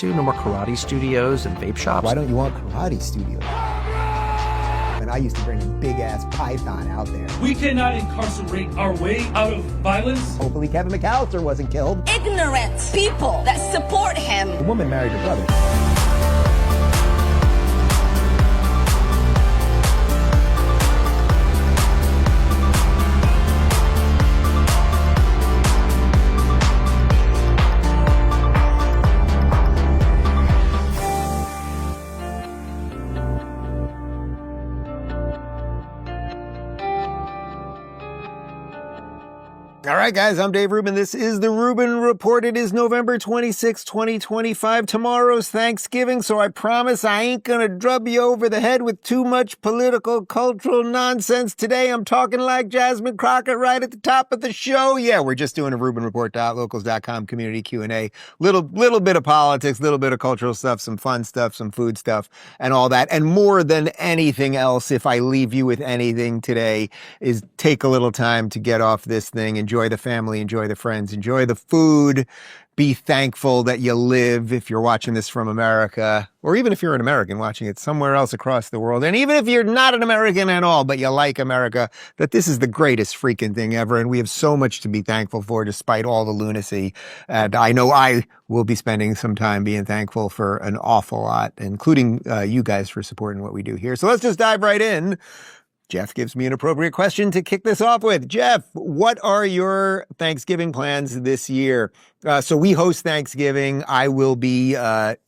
to? No more karate studios and vape shops? Why don't you want karate studios? And I used to bring a big-ass python out there. We cannot incarcerate our way out of violence. Hopefully Kevin McAllister wasn't killed. Ignorant people that support him. The woman married her brother. All right, guys, I'm Dave Rubin. This is the Rubin Report. It is November 26, 2025. Tomorrow's Thanksgiving, so I promise I ain't gonna drub you over the head with too much political, cultural nonsense today. I'm talking like Jasmine Crockett right at the top of the show. Yeah, we're just doing a RubinReport.locals.com community Q&A. Little bit of politics, little bit of cultural stuff, some fun stuff, some food stuff, and all that. And more than anything else, if I leave you with anything today, is take a little time to get off this thing, enjoy the family, enjoy the friends, enjoy the food, be thankful that you live if you're watching this from America, or even if you're an American watching it somewhere else across the world. And even if you're not an American at all, but you like America, that this is the greatest freaking thing ever. And we have so much to be thankful for despite all the lunacy. And I know I will be spending some time being thankful for an awful lot, including you guys for supporting what we do here. So let's just dive right in. Jeff gives me an appropriate question to kick this off with. Jeff, what are your Thanksgiving plans this year? So we host Thanksgiving. I will be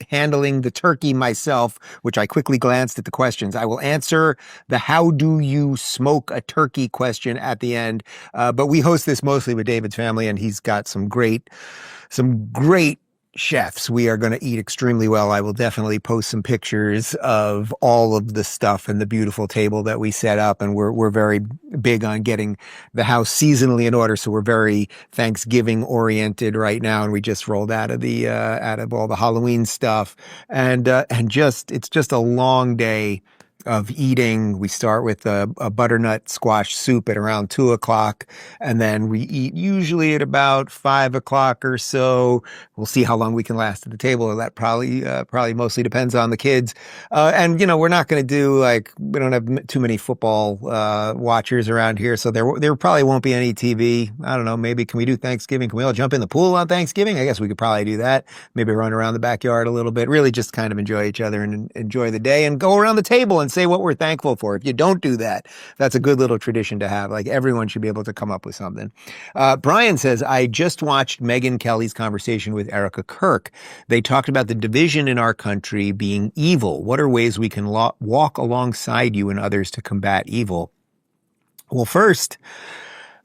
handling the turkey myself, which I quickly glanced at the questions. I will answer the how do you smoke a turkey question at the end. But we host this mostly with David's family, and he's got some great chefs. We are going to eat extremely well. I will definitely post some pictures of all of the stuff and the beautiful table that we set up. And we're very big on getting the house seasonally in order. So we're very Thanksgiving oriented right now. And we just rolled out of all the Halloween stuff. And it's just a long day of eating. We start with a butternut squash soup at around 2:00, and then we eat usually at about 5:00 or so. We'll see how long we can last at the table. That probably mostly depends on the kids. And we're not going to do we don't have too many football watchers around here, so there probably won't be any TV. I don't know. Maybe can we do Thanksgiving? Can we all jump in the pool on Thanksgiving? I guess we could probably do that. Maybe run around the backyard a little bit. Really, just kind of enjoy each other and enjoy the day, and go around the table and say what we're thankful for. If you don't do that, that's a good little tradition to have. Like, everyone should be able to come up with something. Brian says, I just watched Megyn Kelly's conversation with Erika Kirk. They talked about the division in our country being evil. What are ways we can walk alongside you and others to combat evil? Well, first,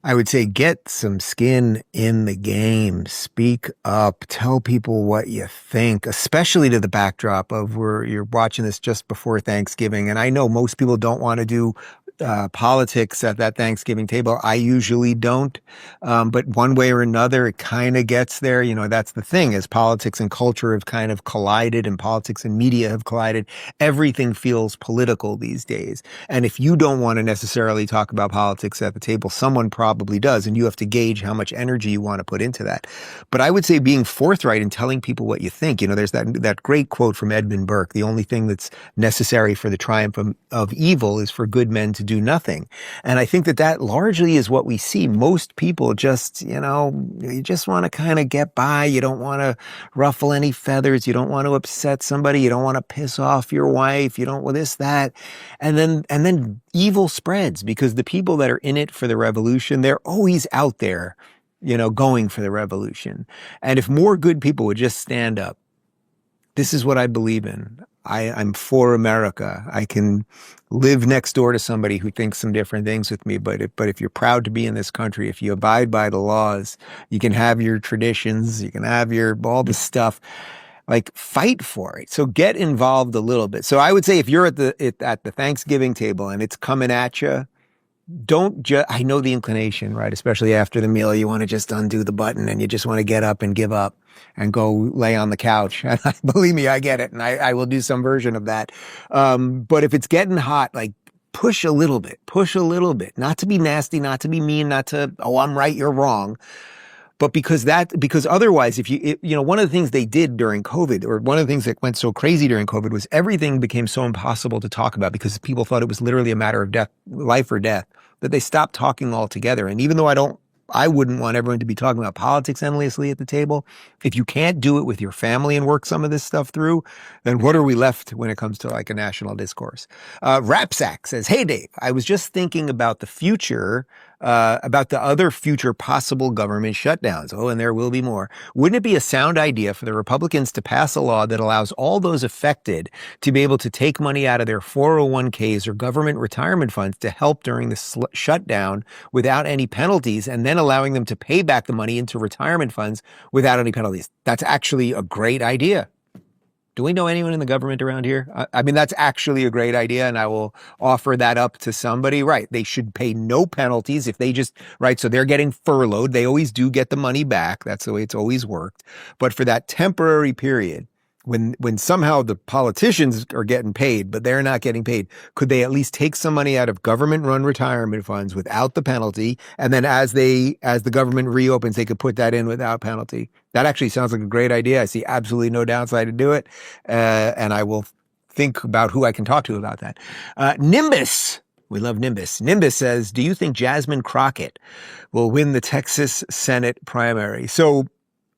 I would say get some skin in the game. Speak up. Tell people what you think, especially to the backdrop of where you're watching this just before Thanksgiving. And I know most people don't want to do politics at that Thanksgiving table. I usually don't. But one way or another, it kind of gets there. That's the thing, is politics and culture have kind of collided, and politics and media have collided. Everything feels political these days. And if you don't want to necessarily talk about politics at the table, someone probably does. And you have to gauge how much energy you want to put into that. But I would say being forthright and telling people what you think. There's that great quote from Edmund Burke: the only thing that's necessary for the triumph of evil is for good men to do nothing. And I think that largely is what we see. Most people just, you just want to kind of get by. You don't want to ruffle any feathers. You don't want to upset somebody. You don't want to piss off your wife. You don't want this, that. And then evil spreads, because the people that are in it for the revolution, they're always out there, going for the revolution. And if more good people would just stand up, this is what I believe in. I'm for America. I can live next door to somebody who thinks some different things with me, but if you're proud to be in this country, if you abide by the laws, you can have your traditions, you can have all this stuff. Fight for it. So get involved a little bit. So I would say, if you're at the Thanksgiving table and it's coming at you, I know the inclination, right? Especially after the meal, you want to just undo the button and you just want to get up and give up and go lay on the couch. And believe me, I get it. And I will do some version of that. But if it's getting hot, push a little bit, not to be nasty, not to be mean, not to, oh, I'm right, you're wrong. But because otherwise, one of the things they did during COVID, or one of the things that went so crazy during COVID, was everything became so impossible to talk about because people thought it was literally a matter of life or death, that they stopped talking altogether. And even though I wouldn't want everyone to be talking about politics endlessly at the table, if you can't do it with your family and work some of this stuff through, then what are we left when it comes to like a national discourse? Rapsack says, "Hey Dave, I was just thinking about the future, about the other future possible government shutdowns. Oh, and there will be more. Wouldn't it be a sound idea for the Republicans to pass a law that allows all those affected to be able to take money out of their 401ks or government retirement funds to help during the shutdown without any penalties, and then allowing them to pay back the money into retirement funds without any penalties?" That's actually a great idea. Do we know anyone in the government around here? I mean, that's actually a great idea, and I will offer that up to somebody. Right. They should pay no penalties if they so they're getting furloughed. They always do get the money back. That's the way it's always worked. But for that temporary period, when somehow the politicians are getting paid, but they're not getting paid, could they at least take some money out of government-run retirement funds without the penalty? And then as the government reopens, they could put that in without penalty. That actually sounds like a great idea. I see absolutely no downside to do it. And I will think about who I can talk to about that. Nimbus. We love Nimbus. Nimbus says, "Do you think Jasmine Crockett will win the Texas Senate primary?" So,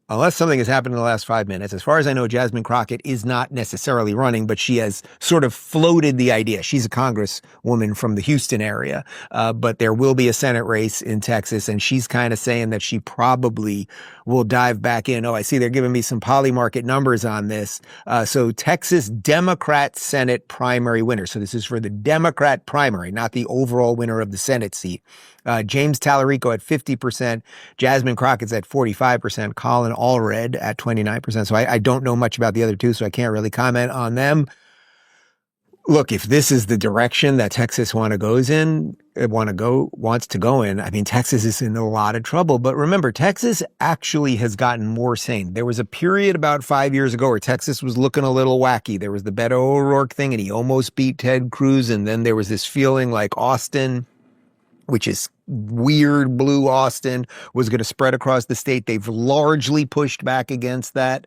unless something has happened in the last 5 minutes, as far as I know, Jasmine Crockett is not necessarily running, but she has sort of floated the idea. She's a congresswoman from the Houston area, but there will be a Senate race in Texas, and she's kind of saying that she probably will dive back in. Oh, I see they're giving me some Polymarket numbers on this. So Texas Democrat Senate primary winner. So this is for the Democrat primary, not the overall winner of the Senate seat. James Tallarico at 50%, Jasmine Crockett's at 45%, Colin Allred at 29%. So I don't know much about the other two, so I can't really comment on them. Look, if this is the direction that Texas wants to go in, I mean, Texas is in a lot of trouble. But remember, Texas actually has gotten more sane. There was a period about 5 years ago where Texas was looking a little wacky. There was the Beto O'Rourke thing, and he almost beat Ted Cruz. And then there was this feeling like Austin, which is weird, blue Austin, was going to spread across the state. They've largely pushed back against that.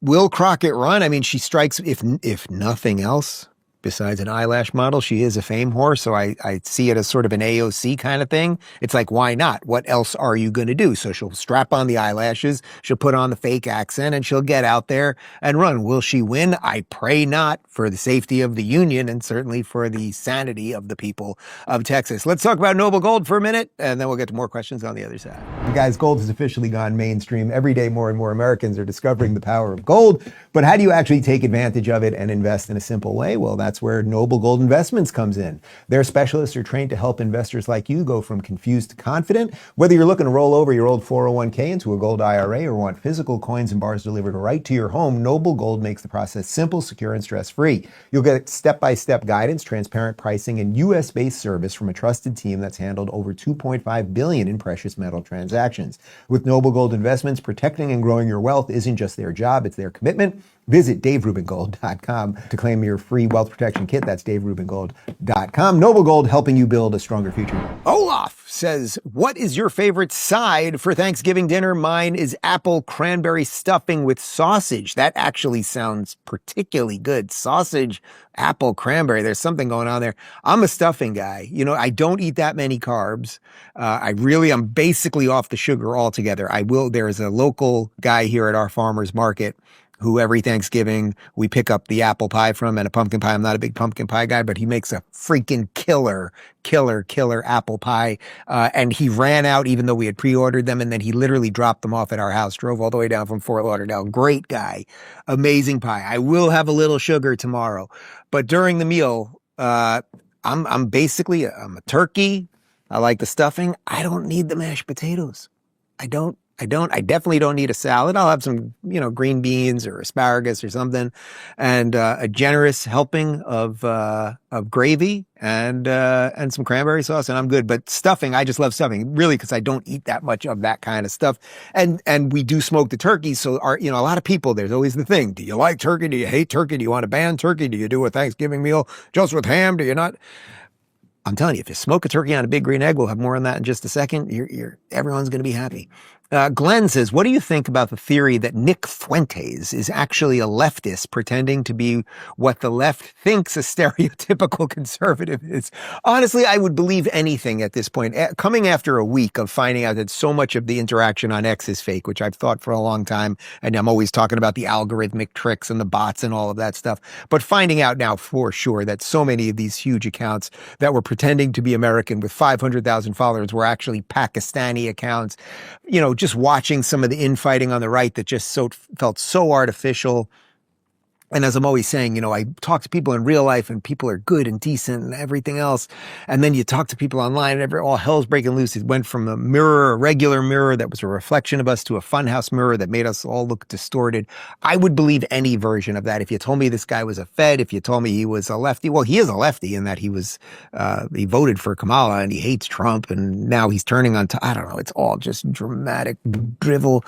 Will Crockett run? I mean, she strikes, if nothing else, besides an eyelash model, she is a fame whore. So I see it as sort of an AOC kind of thing. It's like, why not? What else are you going to do? So she'll strap on the eyelashes, she'll put on the fake accent, and she'll get out there and run. Will she win? I pray not, for the safety of the union and certainly for the sanity of the people of Texas. Let's talk about Noble Gold for a minute, and then we'll get to more questions on the other side. Guys, gold has officially gone mainstream. Every day, more and more Americans are discovering the power of gold. But how do you actually take advantage of it and invest in a simple way? Well, that's where Noble Gold Investments comes in. Their specialists are trained to help investors like you go from confused to confident. Whether you're looking to roll over your old 401k into a gold IRA or want physical coins and bars delivered right to your home, Noble Gold makes the process simple, secure, and stress-free. You'll get step-by-step guidance, transparent pricing, and U.S.-based service from a trusted team that's handled over $2.5 billion in precious metal transactions. With Noble Gold Investments, protecting and growing your wealth isn't just their job, it's their commitment. Visit DaveRubinGold.com to claim your free wealth protection kit. That's DaveRubinGold.com. Noble Gold, helping you build a stronger future. Olaf says, what is your favorite side for Thanksgiving dinner? Mine is apple cranberry stuffing with sausage. That actually sounds particularly good. Sausage, apple, cranberry. There's something going on there. I'm a stuffing guy. You know, I don't eat that many carbs. I'm basically off the sugar altogether. There is a local guy here at our farmer's market who every Thanksgiving we pick up the apple pie from and a pumpkin pie. I'm not a big pumpkin pie guy, but he makes a freaking killer apple pie. And he ran out even though we had pre-ordered them. And then he literally dropped them off at our house, drove all the way down from Fort Lauderdale. Great guy. Amazing pie. I will have a little sugar tomorrow. But during the meal, I'm a turkey. I like the stuffing. I don't need the mashed potatoes. I definitely don't need a salad. I'll have some, green beans or asparagus or something, and a generous helping of gravy and some cranberry sauce, and I'm good. But stuffing, I just love stuffing, really, because I don't eat that much of that kind of stuff. And we do smoke the turkey, so a lot of people, there's always the thing: do you like turkey? Do you hate turkey? Do you want to ban turkey? Do you do a Thanksgiving meal just with ham? Do you not? I'm telling you, if you smoke a turkey on a big green egg, we'll have more on that in just a second. Everyone's going to be happy. Glenn says, what do you think about the theory that Nick Fuentes is actually a leftist pretending to be what the left thinks a stereotypical conservative is? Honestly, I would believe anything at this point. Coming after a week of finding out that so much of the interaction on X is fake, which I've thought for a long time, and I'm always talking about the algorithmic tricks and the bots and all of that stuff, but finding out now for sure that so many of these huge accounts that were pretending to be American with 500,000 followers were actually Pakistani accounts. You know, just watching some of the infighting on the right that just felt so artificial. And as I'm always saying, you know, I talk to people in real life and people are good and decent and everything else. And then you talk to people online and all hell's breaking loose. It went from a regular mirror that was a reflection of us to a funhouse mirror that made us all look distorted. I would believe any version of that. If you told me this guy was a Fed, if you told me he was a lefty, well, he is a lefty in that he voted for Kamala and he hates Trump and now he's turning on, I don't know, it's all just dramatic drivel.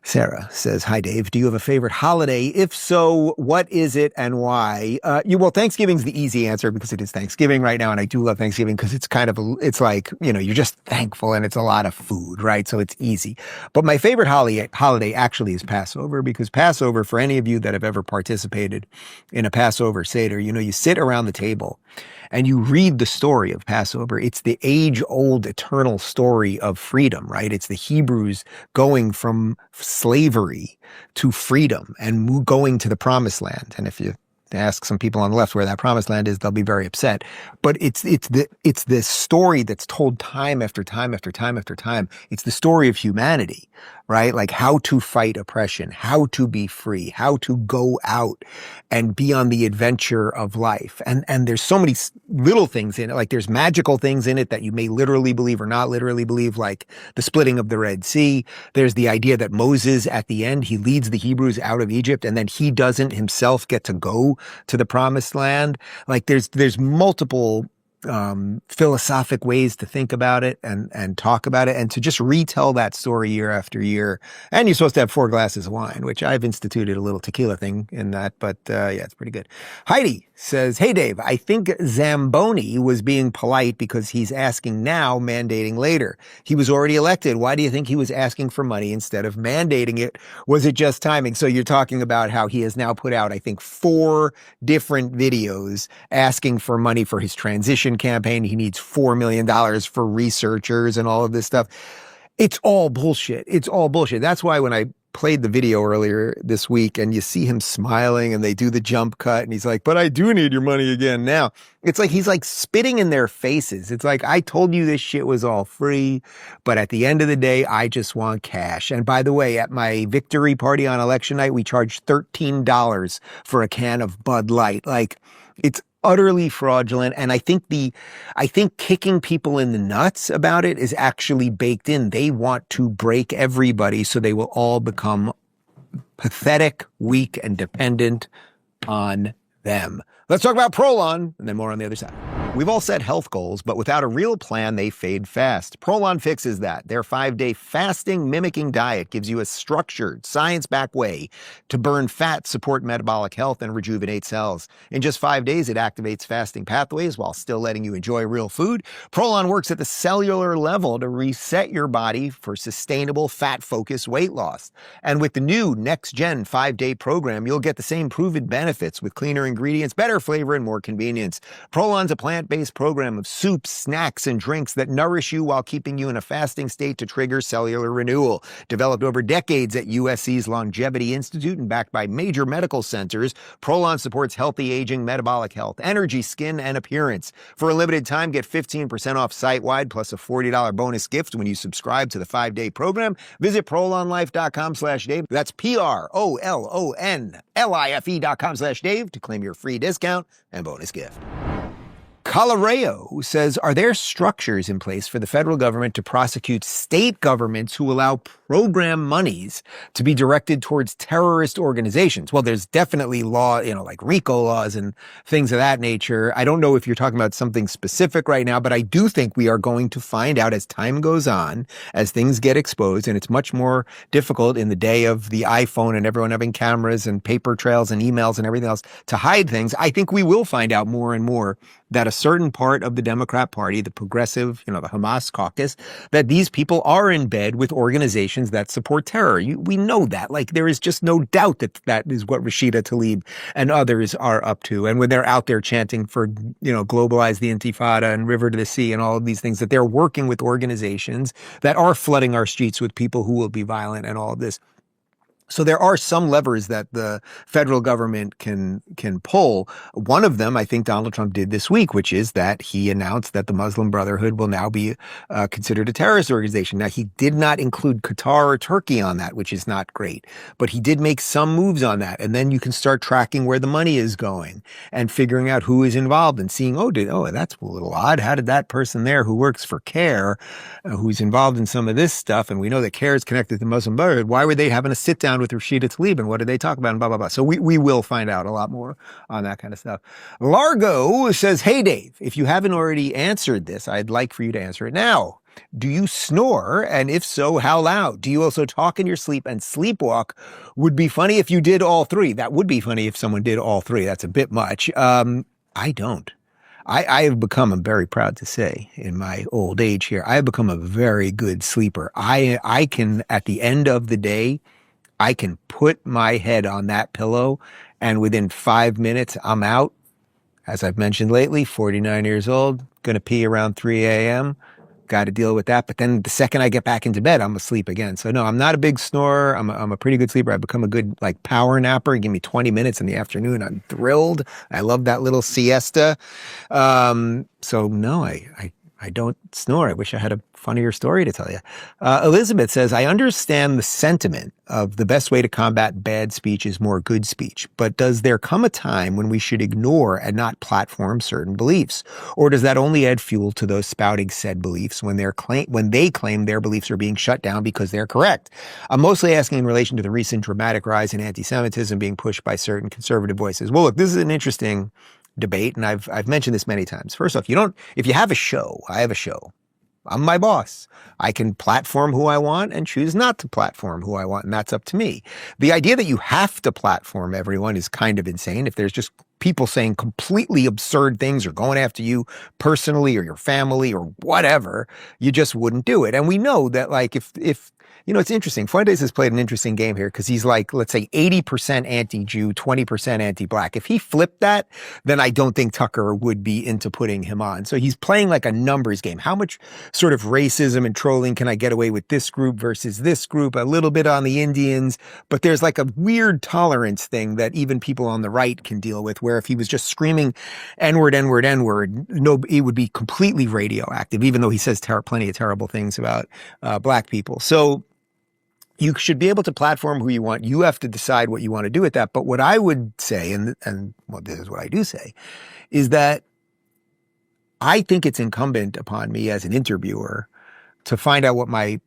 Sarah says, hi, Dave. Do you have a favorite holiday? If so, what is it and why? Well, Thanksgiving's the easy answer because it is Thanksgiving right now. And I do love Thanksgiving because it's it's like, you know, you're just thankful and it's a lot of food, right? So it's easy. But my favorite holiday actually is Passover, because Passover, for any of you that have ever participated in a Passover Seder, you know, you sit around the table and you read the story of Passover. It's the age-old, eternal story of freedom, right? It's the Hebrews going from slavery to freedom and going to the promised land. And if you ask some people on the left where that promised land is, they'll be very upset. But it's the story that's told time after time after time after time. It's the story of humanity, right? Like how to fight oppression, how to be free, how to go out and be on the adventure of life. And there's so many little things in it. Like there's magical things in it that you may literally believe or not literally believe, like the splitting of the Red Sea. There's the idea that Moses, at the end, he leads the Hebrews out of Egypt and then he doesn't himself get to go to the promised land. Like there's multiple philosophic ways to think about it and talk about it and to just retell that story year after year. And you're supposed to have 4 glasses of wine, which I've instituted a little tequila thing in that, but yeah, it's pretty good. Heidi says, hey, Dave, I think Zamboni was being polite because he's asking now, mandating later. He was already elected. Why do you think he was asking for money instead of mandating it? Was it just timing? So you're talking about how he has now put out, I think, 4 different videos asking for money for his transition campaign. He needs $4 million for researchers and all of this stuff. It's all bullshit. It's all bullshit. That's why when I played the video earlier this week and you see him smiling and they do the jump cut and he's like, but I do need your money again now. It's like he's like spitting in their faces. It's like, I told you this shit was all free, but at the end of the day, I just want cash. And by the way, at my victory party on election night, we charged $13 for a can of Bud Light. Like, it's utterly fraudulent. And I think kicking people in the nuts about it is actually baked in. They want to break everybody so they will all become pathetic, weak, and dependent on them. Let's talk about Prolon and then more on the other side. We've all set health goals, but without a real plan, they fade fast. Prolon fixes that. Their 5-day fasting mimicking diet gives you a structured, science-backed way to burn fat, support metabolic health, and rejuvenate cells. In just 5 days, it activates fasting pathways while still letting you enjoy real food. Prolon works at the cellular level to reset your body for sustainable, fat-focused weight loss. And with the new next-gen 5-day program, you'll get the same proven benefits with cleaner ingredients, better flavor, and more convenience. Prolon's a plant-based program of soups, snacks, and drinks that nourish you while keeping you in a fasting state to trigger cellular renewal. Developed over decades at USC's Longevity Institute and backed by major medical centers, Prolon supports healthy aging, metabolic health, energy, skin, and appearance. For a limited time, get 15% off site-wide plus a $40 bonus gift when you subscribe to the 5-day program. Visit prolonlife.com/Dave. That's PROLONLIFE.com/Dave to claim your free discount and bonus gift. Colorado says, are there structures in place for the federal government to prosecute state governments who allow program monies to be directed towards terrorist organizations? Well, there's definitely law, like RICO laws and things of that nature. I don't know if you're talking about something specific right now, but I do think we are going to find out as time goes on, as things get exposed, and it's much more difficult in the day of the iPhone and everyone having cameras and paper trails and emails and everything else to hide things. I think we will find out more and more that a certain part of the Democrat Party, the progressive, the Hamas caucus, that these people are in bed with organizations that support terror. We know that. Like, there is just no doubt that that is what Rashida Tlaib and others are up to. And when they're out there chanting for, globalize the Intifada and River to the Sea and all of these things, that they're working with organizations that are flooding our streets with people who will be violent and all of this. So there are some levers that the federal government can pull. One of them, I think Donald Trump did this week, which is that he announced that the Muslim Brotherhood will now be considered a terrorist organization. Now, he did not include Qatar or Turkey on that, which is not great, but he did make some moves on that. And then you can start tracking where the money is going and figuring out who is involved and seeing, that's a little odd. How did that person there who works for CARE, who's involved in some of this stuff, and we know that CARE is connected to the Muslim Brotherhood, why were they having a sit down with Rashida Tlaib, and what did they talk about, and blah, blah, blah. So we will find out a lot more on that kind of stuff. Largo says, hey, Dave, if you haven't already answered this, I'd like for you to answer it now. Do you snore? And if so, how loud? Do you also talk in your sleep and sleepwalk? Would be funny if you did all three. That would be funny if someone did all three. That's a bit much. I don't. I have become, I'm very proud to say, in my old age here, I have become a very good sleeper. I can, at the end of the day, I can put my head on that pillow, and within 5 minutes, I'm out. As I've mentioned lately, 49 years old, going to pee around 3 a.m., got to deal with that. But then the second I get back into bed, I'm asleep again. So no, I'm not a big snorer. I'm a pretty good sleeper. I've become a good power napper. Give me 20 minutes in the afternoon, I'm thrilled. I love that little siesta. So no, I don't snore. I wish I had a funnier story to tell you. Elizabeth says, I understand the sentiment of the best way to combat bad speech is more good speech, but does there come a time when we should ignore and not platform certain beliefs? Or does that only add fuel to those spouting said beliefs when they claim their beliefs are being shut down because they're correct? I'm mostly asking in relation to the recent dramatic rise in anti-Semitism being pushed by certain conservative voices. Well, look, this is an interesting debate, and I've mentioned this many times. First off, if you have a show, I have a show. I'm my boss. I can platform who I want and choose not to platform who I want, and that's up to me. The idea that you have to platform everyone is kind of insane. If there's just people saying completely absurd things or going after you personally or your family or whatever, you just wouldn't do it. And we know that, if it's interesting. Fuentes has played an interesting game here because he's let's say 80% anti-Jew, 20% anti-black. If he flipped that, then I don't think Tucker would be into putting him on. So he's playing like a numbers game. How much sort of racism and trolling can I get away with this group versus this group? A little bit on the Indians, but there's like a weird tolerance thing that even people on the right can deal with, where if he was just screaming N-word, N-word, N-word, it would be completely radioactive, even though he says plenty of terrible things about black people. So you should be able to platform who you want. You have to decide what you want to do with that. But what I would say, and this is what I do say, is that I think it's incumbent upon me as an interviewer to find out what my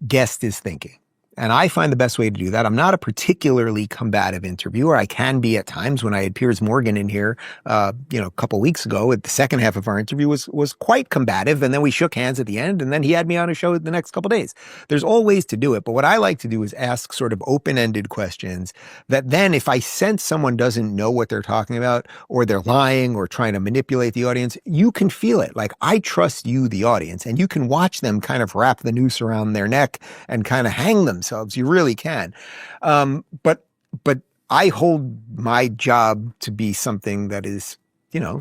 guest is thinking. And I find the best way to do that. I'm not a particularly combative interviewer. I can be at times. When I had Piers Morgan in here, a couple weeks ago, the second half of our interview was quite combative. And then we shook hands at the end, and then he had me on a show the next couple of days. There's all ways to do it. But what I like to do is ask sort of open-ended questions that then, if I sense someone doesn't know what they're talking about, or they're lying or trying to manipulate the audience, you can feel it. Like, I trust you, the audience, and you can watch them kind of wrap the noose around their neck and kind of hang themselves. You really can. But I hold my job to be something that is,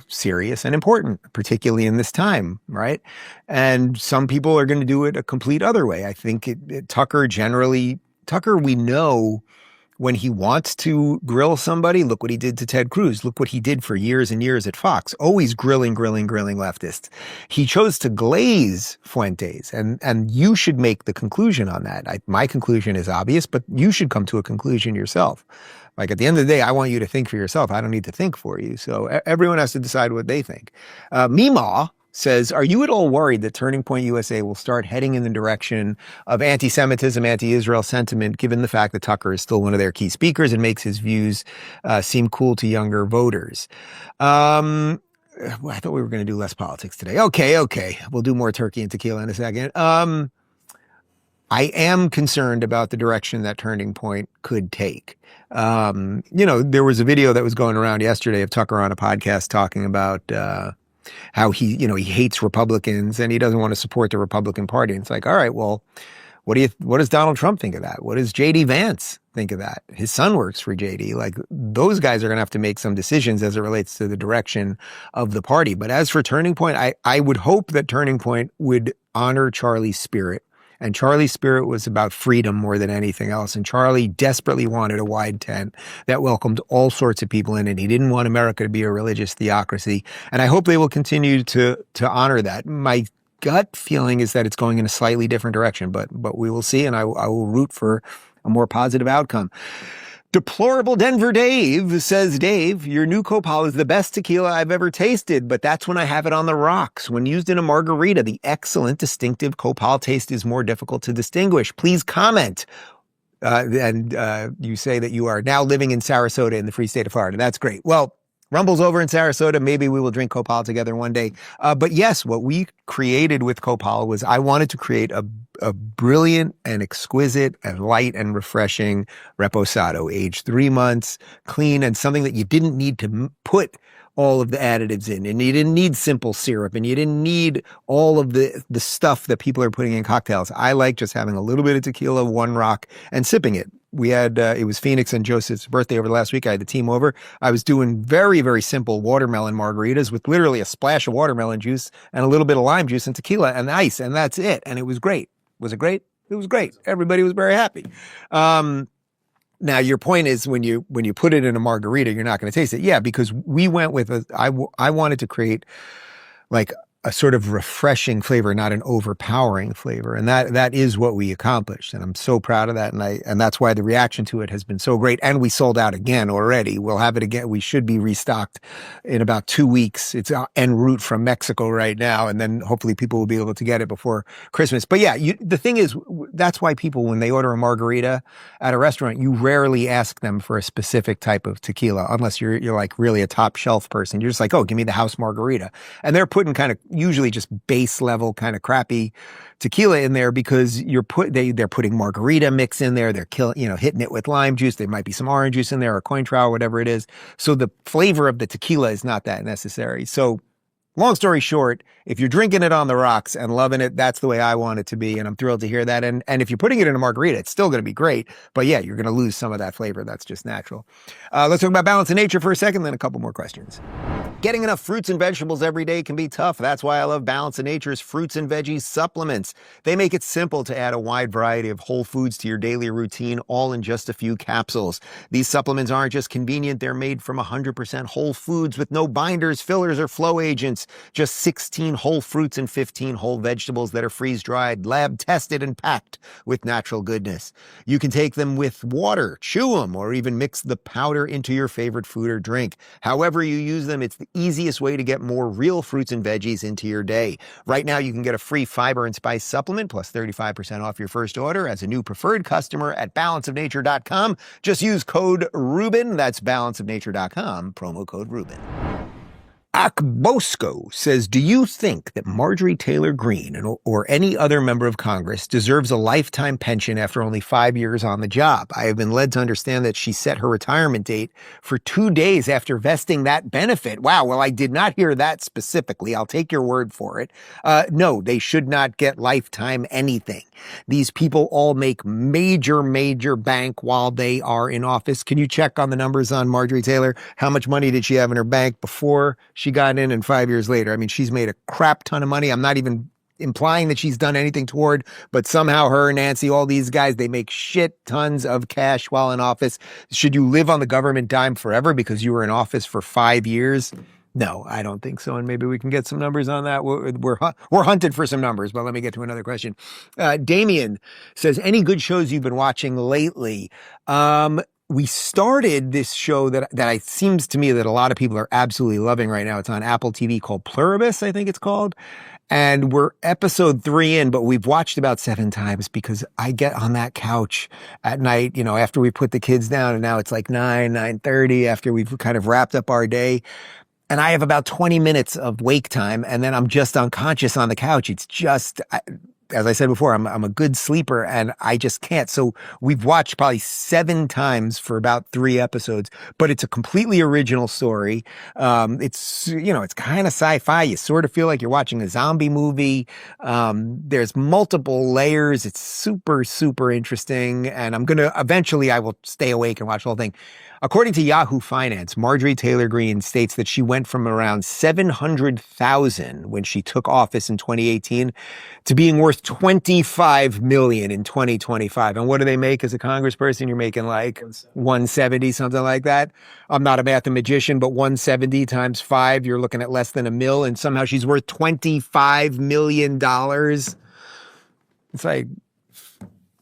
serious and important, particularly in this time, right? And some people are going to do it a complete other way. I think Tucker, we know when he wants to grill somebody, look what he did to Ted Cruz. Look what he did for years and years at Fox, always grilling leftists. He chose to glaze Fuentes, and you should make the conclusion on that. My conclusion is obvious, but you should come to a conclusion yourself. Like, at the end of the day, I want you to think for yourself. I don't need to think for you. So everyone has to decide what they think. Meemaw says, are you at all worried that Turning Point USA will start heading in the direction of anti-Semitism, anti-Israel sentiment, given the fact that Tucker is still one of their key speakers and makes his views seem cool to younger voters? I thought we were going to do less politics today. Okay. We'll do more turkey and tequila in a second. I am concerned about the direction that Turning Point could take. There was a video that was going around yesterday of Tucker on a podcast talking about how he hates Republicans and he doesn't want to support the Republican Party. And it's like, all right, well, what does Donald Trump think of that? What does JD Vance think of that? His son works for JD. Like, those guys are going to have to make some decisions as it relates to the direction of the party. But as for Turning Point, I would hope that Turning Point would honor Charlie's spirit. And Charlie's spirit was about freedom more than anything else. And Charlie desperately wanted a wide tent that welcomed all sorts of people in it. He didn't want America to be a religious theocracy. And I hope they will continue to honor that. My gut feeling is that it's going in a slightly different direction, but we will see, and I will root for a more positive outcome. Deplorable Denver Dave says, Dave, your new Copal is the best tequila I've ever tasted, but that's when I have it on the rocks. When used in a margarita, the excellent, distinctive Copal taste is more difficult to distinguish. Please comment. You say that you are now living in Sarasota in the free state of Florida. That's great. Well, Rumble's over in Sarasota. Maybe we will drink Copal together one day. But yes, what we created with Copal was I wanted to create a brilliant and exquisite and light and refreshing Reposado, aged 3 months, clean, and something that you didn't need to put all of the additives in. And you didn't need simple syrup, and you didn't need all of the stuff that people are putting in cocktails. I like just having a little bit of tequila, one rock, and sipping it. We had, it was Phoenix and Joseph's birthday over the last week. I had the team over. I was doing very, very simple watermelon margaritas with literally a splash of watermelon juice and a little bit of lime juice and tequila and ice. And that's it. And it was great. Was it great? It was great. Everybody was very happy. Now, your point is when you put it in a margarita, you're not going to taste it. Yeah, because we went with I wanted to create like a sort of refreshing flavor, not an overpowering flavor. And that is what we accomplished. And I'm so proud of that. And that's why the reaction to it has been so great. And we sold out again already. We'll have it again. We should be restocked in about 2 weeks. It's en route from Mexico right now. And then hopefully people will be able to get it before Christmas. But yeah, the thing is, that's why people, when they order a margarita at a restaurant, you rarely ask them for a specific type of tequila, unless you're like really a top shelf person. You're just like, oh, give me the house margarita. And they're putting kind of usually just base level kind of crappy tequila in there because they're putting margarita mix in there. They're hitting it with lime juice. There might be some orange juice in there or Cointreau, whatever it is. So the flavor of the tequila is not that necessary. So long story short, if you're drinking it on the rocks and loving it, that's the way I want it to be. And I'm thrilled to hear that. And if you're putting it in a margarita, it's still going to be great. But yeah, you're going to lose some of that flavor. That's just natural. Let's talk about balance in nature for a second, then a couple more questions. Getting enough fruits and vegetables every day can be tough. That's why I love Balance in Nature's fruits and veggies supplements. They make it simple to add a wide variety of whole foods to your daily routine, all in just a few capsules. These supplements aren't just convenient. They're made from 100% whole foods with no binders, fillers, or flow agents. Just 16 whole fruits and 15 whole vegetables that are freeze-dried, lab-tested, and packed with natural goodness. You can take them with water, chew them, or even mix the powder into your favorite food or drink. However you use them, it's the easiest way to get more real fruits and veggies into your day. Right now, you can get a free fiber and spice supplement plus 35% off your first order as a new preferred customer at balanceofnature.com. Just use code Rubin. That's balanceofnature.com, promo code Rubin. Akbosco says, do you think that Marjorie Taylor Greene or any other member of Congress deserves a lifetime pension after only 5 years on the job? I have been led to understand that she set her retirement date for 2 days after vesting that benefit. Wow, well, I did not hear that specifically. I'll take your word for it. No, they should not get lifetime anything. These people all make major, major bank while they are in office. Can you check on the numbers on Marjorie Taylor? How much money did she have in her bank before she got in and 5 years later? I mean, she's made a crap ton of money. I'm not even implying that she's done anything toward, but somehow her, Nancy, all these guys, they make shit tons of cash while in office. Should you live on the government dime forever because you were in office for 5 years? No, I don't think so. And maybe we can get some numbers on that. We're hunted for some numbers, but let me get to another question. Damien says, any good shows you've been watching lately? We started this show that it seems to me that a lot of people are absolutely loving right now. It's on Apple TV called Pluribus, I think it's called. And we're episode 3 in, but we've watched about 7 times because I get on that couch at night, after we put the kids down, and now it's like 9:30 after we've kind of wrapped up our day. And I have about 20 minutes of wake time, and then I'm just unconscious on the couch. It's just, as I said before, I'm a good sleeper and I just can't. So we've watched probably 7 times for about 3 episodes, but it's a completely original story. It's, it's kind of sci-fi. You sort of feel like you're watching a zombie movie. There's multiple layers. It's super, super interesting. And eventually I will stay awake and watch the whole thing. According to Yahoo Finance, Marjorie Taylor Greene states that she went from around 700,000 when she took office in 2018 to being worth 25 million in 2025. And what do they make as a congressperson? You're making like 170, something like that. I'm not a mathematician, but 170 times 5, you're looking at less than $1 million. And somehow she's worth $25 million. It's like,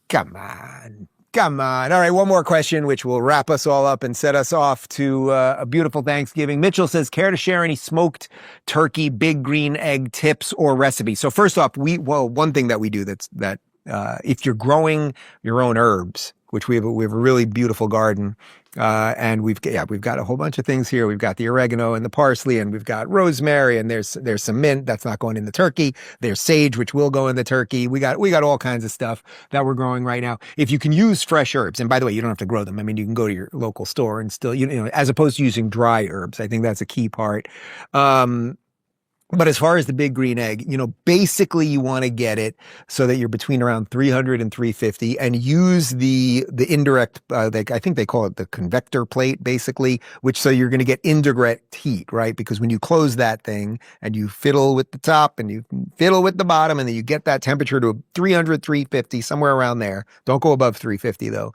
come on. Come on. All right, one more question, which will wrap us all up and set us off to a beautiful Thanksgiving. Mitchell says, care to share any smoked turkey, big green egg tips or recipes? So first off, one thing that we do that if you're growing your own herbs, which we have a really beautiful garden, and we've got a whole bunch of things here. We've got the oregano and the parsley, and we've got rosemary, and there's some mint that's not going in the turkey. There's sage, which will go in the turkey. We got all kinds of stuff that we're growing right now. If you can use fresh herbs, and by the way, you don't have to grow them. I mean, you can go to your local store and still, as opposed to using dry herbs. I think that's a key part. But as far as the big green egg, basically you want to get it so that you're between around 300 and 350 and use the indirect, I think they call it the convector plate, basically, so you're going to get indirect heat, right? Because when you close that thing and you fiddle with the top and you fiddle with the bottom and then you get that temperature to 300, 350, somewhere around there. Don't go above 350 though.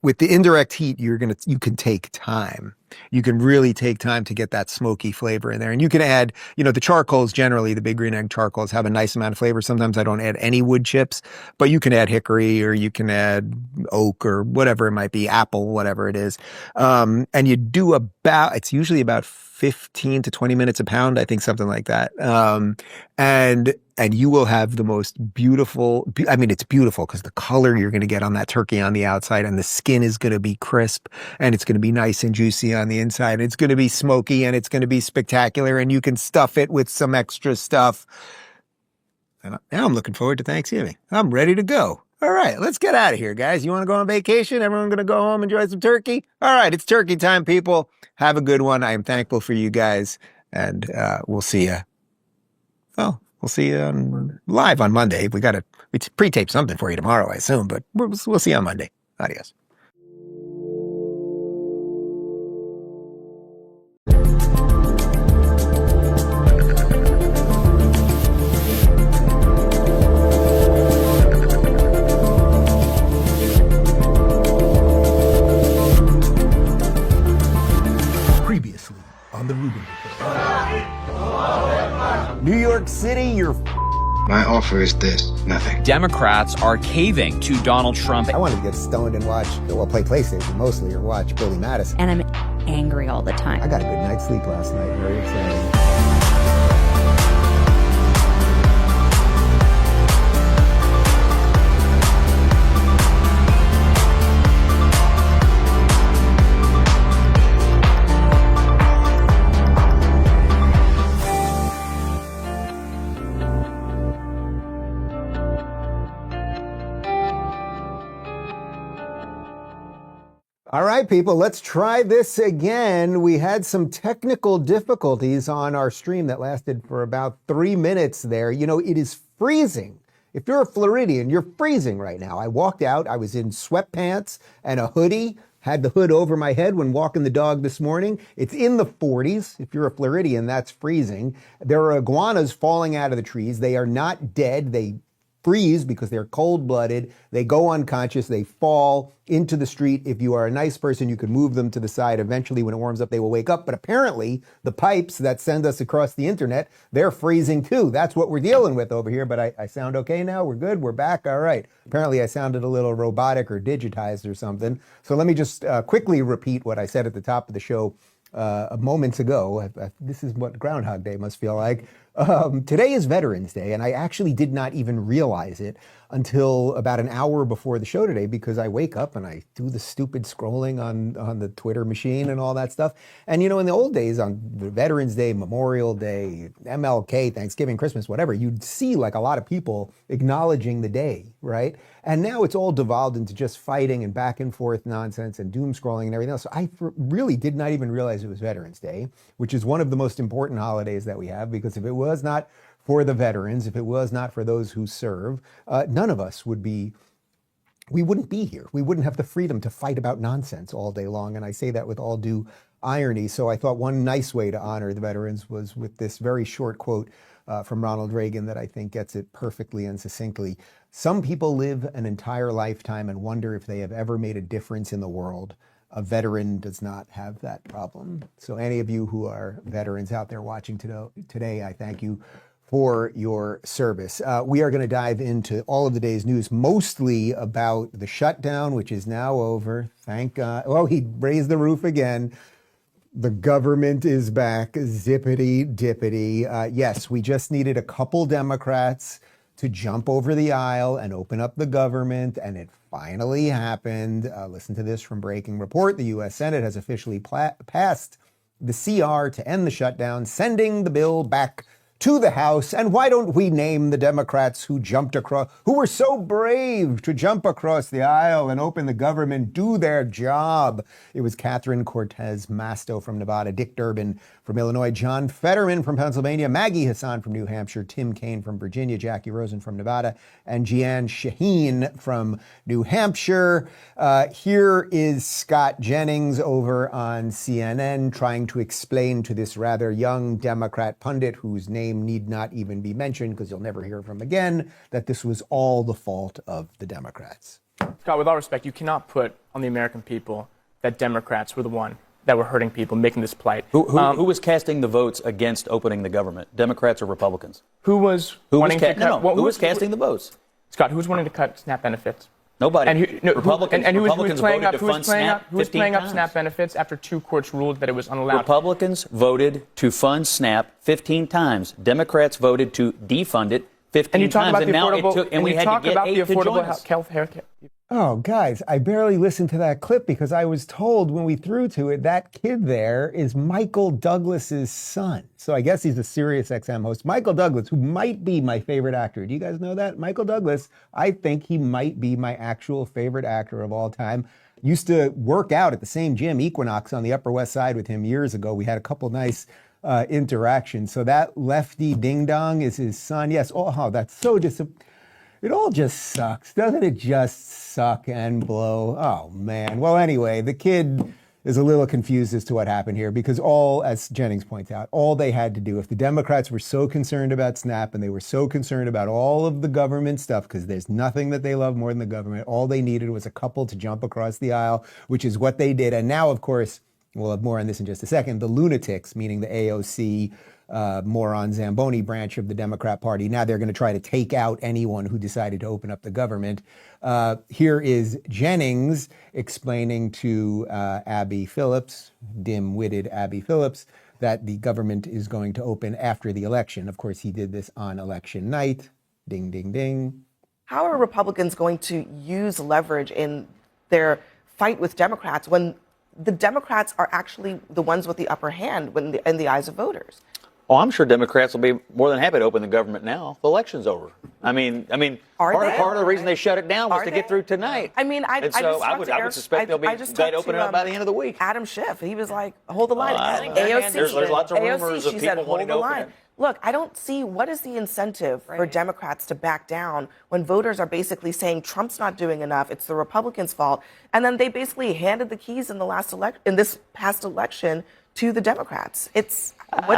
With the indirect heat, you can take time. You can really take time to get that smoky flavor in there. And you can add, the charcoals generally, the big green egg charcoals have a nice amount of flavor. Sometimes I don't add any wood chips, but you can add hickory or you can add oak or whatever it might be, apple, whatever it is. And you do it's usually about 15 to 20 minutes a pound, I think, something like that. And you will have the most beautiful, it's beautiful because the color you're going to get on that turkey on the outside and the skin is going to be crisp and it's going to be nice and juicy on the inside. It's going to be smoky and it's going to be spectacular and you can stuff it with some extra stuff. And now I'm looking forward to Thanksgiving. I'm ready to go. All right, let's get out of here, guys. You want to go on vacation? Everyone going to go home, enjoy some turkey? All right, it's turkey time, people. Have a good one. I am thankful for you guys, and we'll see you. Well, we'll see you live on Monday. We pre-tape something for you tomorrow, I assume, but we'll see you on Monday. Adios. Previously on the Rubin Report. New York City, you're My offer is this, nothing. Democrats are caving to Donald Trump. I wanted to get stoned and play PlayStation mostly, or watch Billy Madison. And I'm angry all the time. I got a good night's sleep last night. Very exciting. All right, people, let's try this again. We had some technical difficulties on our stream that lasted for about 3 minutes there. It is freezing. If you're a Floridian, you're freezing right now. I walked out, I was in sweatpants and a hoodie, had the hood over my head when walking the dog this morning. It's in the 40s. If you're a Floridian, that's freezing. There are iguanas falling out of the trees. They are not dead. They freeze because they're cold-blooded. They go unconscious. They fall into the street. If you are a nice person, you can move them to the side. Eventually, when it warms up, they will wake up. But apparently, the pipes that send us across the internet, they're freezing too. That's what we're dealing with over here. But I sound okay now? We're good? We're back? All right. Apparently, I sounded a little robotic or digitized or something. So let me just quickly repeat what I said at the top of the show moments ago. This is what Groundhog Day must feel like. Today is Veterans Day, and I actually did not even realize it until about an hour before the show today, because I wake up and I do the stupid scrolling on the Twitter machine and all that stuff. And in the old days, on Veterans Day, Memorial Day, MLK, Thanksgiving, Christmas, whatever, you'd see like a lot of people acknowledging the day, right? And now it's all devolved into just fighting and back and forth nonsense and doom scrolling and everything else. So I really did not even realize it was Veterans Day, which is one of the most important holidays that we have, because if it was not for the veterans, if it was not for those who serve, none of us we wouldn't be here. We wouldn't have the freedom to fight about nonsense all day long. And I say that with all due irony. So I thought one nice way to honor the veterans was with this very short quote from Ronald Reagan that I think gets it perfectly and succinctly. Some people live an entire lifetime and wonder if they have ever made a difference in the world. A veteran does not have that problem. So any of you who are veterans out there watching today, I thank you for your service. We are going to dive into all of the day's news, mostly about the shutdown, which is now over. Thank God. Oh, he raised the roof again. The government is back. Zippity dippity. Yes, we just needed a couple Democrats to jump over the aisle and open up the government, and it finally happened. Listen to this from Breaking Report. The U.S. Senate has officially passed the CR to end the shutdown, sending the bill back to the House. And why don't we name the Democrats who were so brave to jump across the aisle and open the government, do their job? It was Catherine Cortez Masto from Nevada, Dick Durbin from Illinois, John Fetterman from Pennsylvania, Maggie Hassan from New Hampshire, Tim Kaine from Virginia, Jackie Rosen from Nevada, and Jeanne Shaheen from New Hampshire. Here is Scott Jennings over on CNN trying to explain to this rather young Democrat pundit, whose name need not even be mentioned because you'll never hear from again, that this was all the fault of the Democrats. Scott, with all respect, you cannot put on the American people that Democrats were the one that were hurting people, making this plight. Who was casting the votes against opening the government? Democrats or Republicans? Who was casting the votes? Scott, who was wanting to cut SNAP benefits? Nobody. Republicans voted to fund SNAP 15 playing up times. SNAP benefits after 2 courts ruled that it was unallowed? Republicans voted to fund SNAP 15 times. Democrats voted to defund it 15 and you talk times. About the affordable, and we had to get 8 to join us. Health care. Oh, guys, I barely listened to that clip because I was told when we threw to it, that kid there is Michael Douglas's son. So I guess he's a Sirius XM host. Michael Douglas, who might be my favorite actor. Do you guys know that? Michael Douglas, I think he might be my actual favorite actor of all time. Used to work out at the same gym, Equinox, on the Upper West Side with him years ago. We had a couple nice interactions. So that lefty ding-dong is his son. Yes, oh, that's so disappointing. It all just sucks. Doesn't it just suck and blow? Oh, man. Well, anyway, the kid is a little confused as to what happened here because as Jennings points out, all they had to do, if the Democrats were so concerned about SNAP and they were so concerned about all of the government stuff, because there's nothing that they love more than the government, all they needed was a couple to jump across the aisle, which is what they did. And now, of course, we'll have more on this in just a second, the lunatics, meaning the AOC, moron Zamboni branch of the Democrat Party. Now they're going to try to take out anyone who decided to open up the government. Here is Jennings explaining to Abby Phillips, dim-witted Abby Phillips, that the government is going to open after the election. Of course, he did this on election night. Ding, ding, ding. How are Republicans going to use leverage in their fight with Democrats when the Democrats are actually the ones with the upper hand in the eyes of voters? Oh, I'm sure Democrats will be more than happy to open the government now. The election's over. I mean, part of the reason they shut it down was to get through tonight. I mean, I would suspect they'll be glad to open it up by the end of the week. Adam Schiff, he was like, hold the line. AOC, there's lots of rumors of she people said, wanting to open it. Look, I don't see what is the incentive for Democrats to back down when voters are basically saying Trump's not doing enough, it's the Republicans' fault, and then they basically handed the keys in this past election to the Democrats.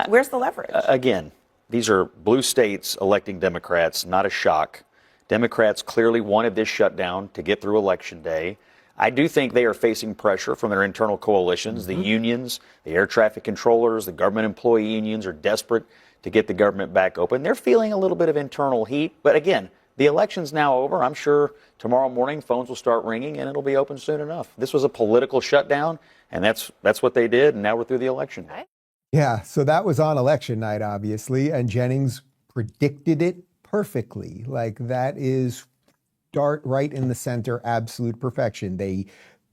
Where's the leverage? Again, these are blue states electing Democrats, not a shock. Democrats clearly wanted this shutdown to get through Election Day. I do think they are facing pressure from their internal coalitions. The unions, the air traffic controllers, the government employee unions are desperate to get the government back open. They're feeling a little bit of internal heat. But again, the election's now over. I'm sure tomorrow morning phones will start ringing and it'll be open soon enough. This was a political shutdown, and that's what they did, and now we're through the election. Yeah, so that was on election night, obviously, and Jennings predicted it perfectly. Like, that is start right in the center, absolute perfection. They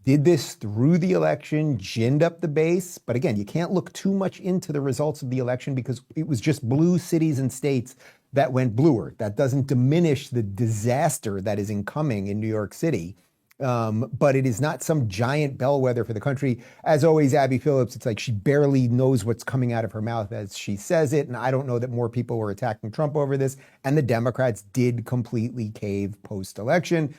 did this through the election, ginned up the base. But again, you can't look too much into the results of the election because it was just blue cities and states that went bluer. That doesn't diminish the disaster that is incoming in New York City. But it is not some giant bellwether for the country. As always, Abby Phillips, it's like she barely knows what's coming out of her mouth as she says it. And I don't know that more people were attacking Trump over this. And the Democrats did completely cave post-election.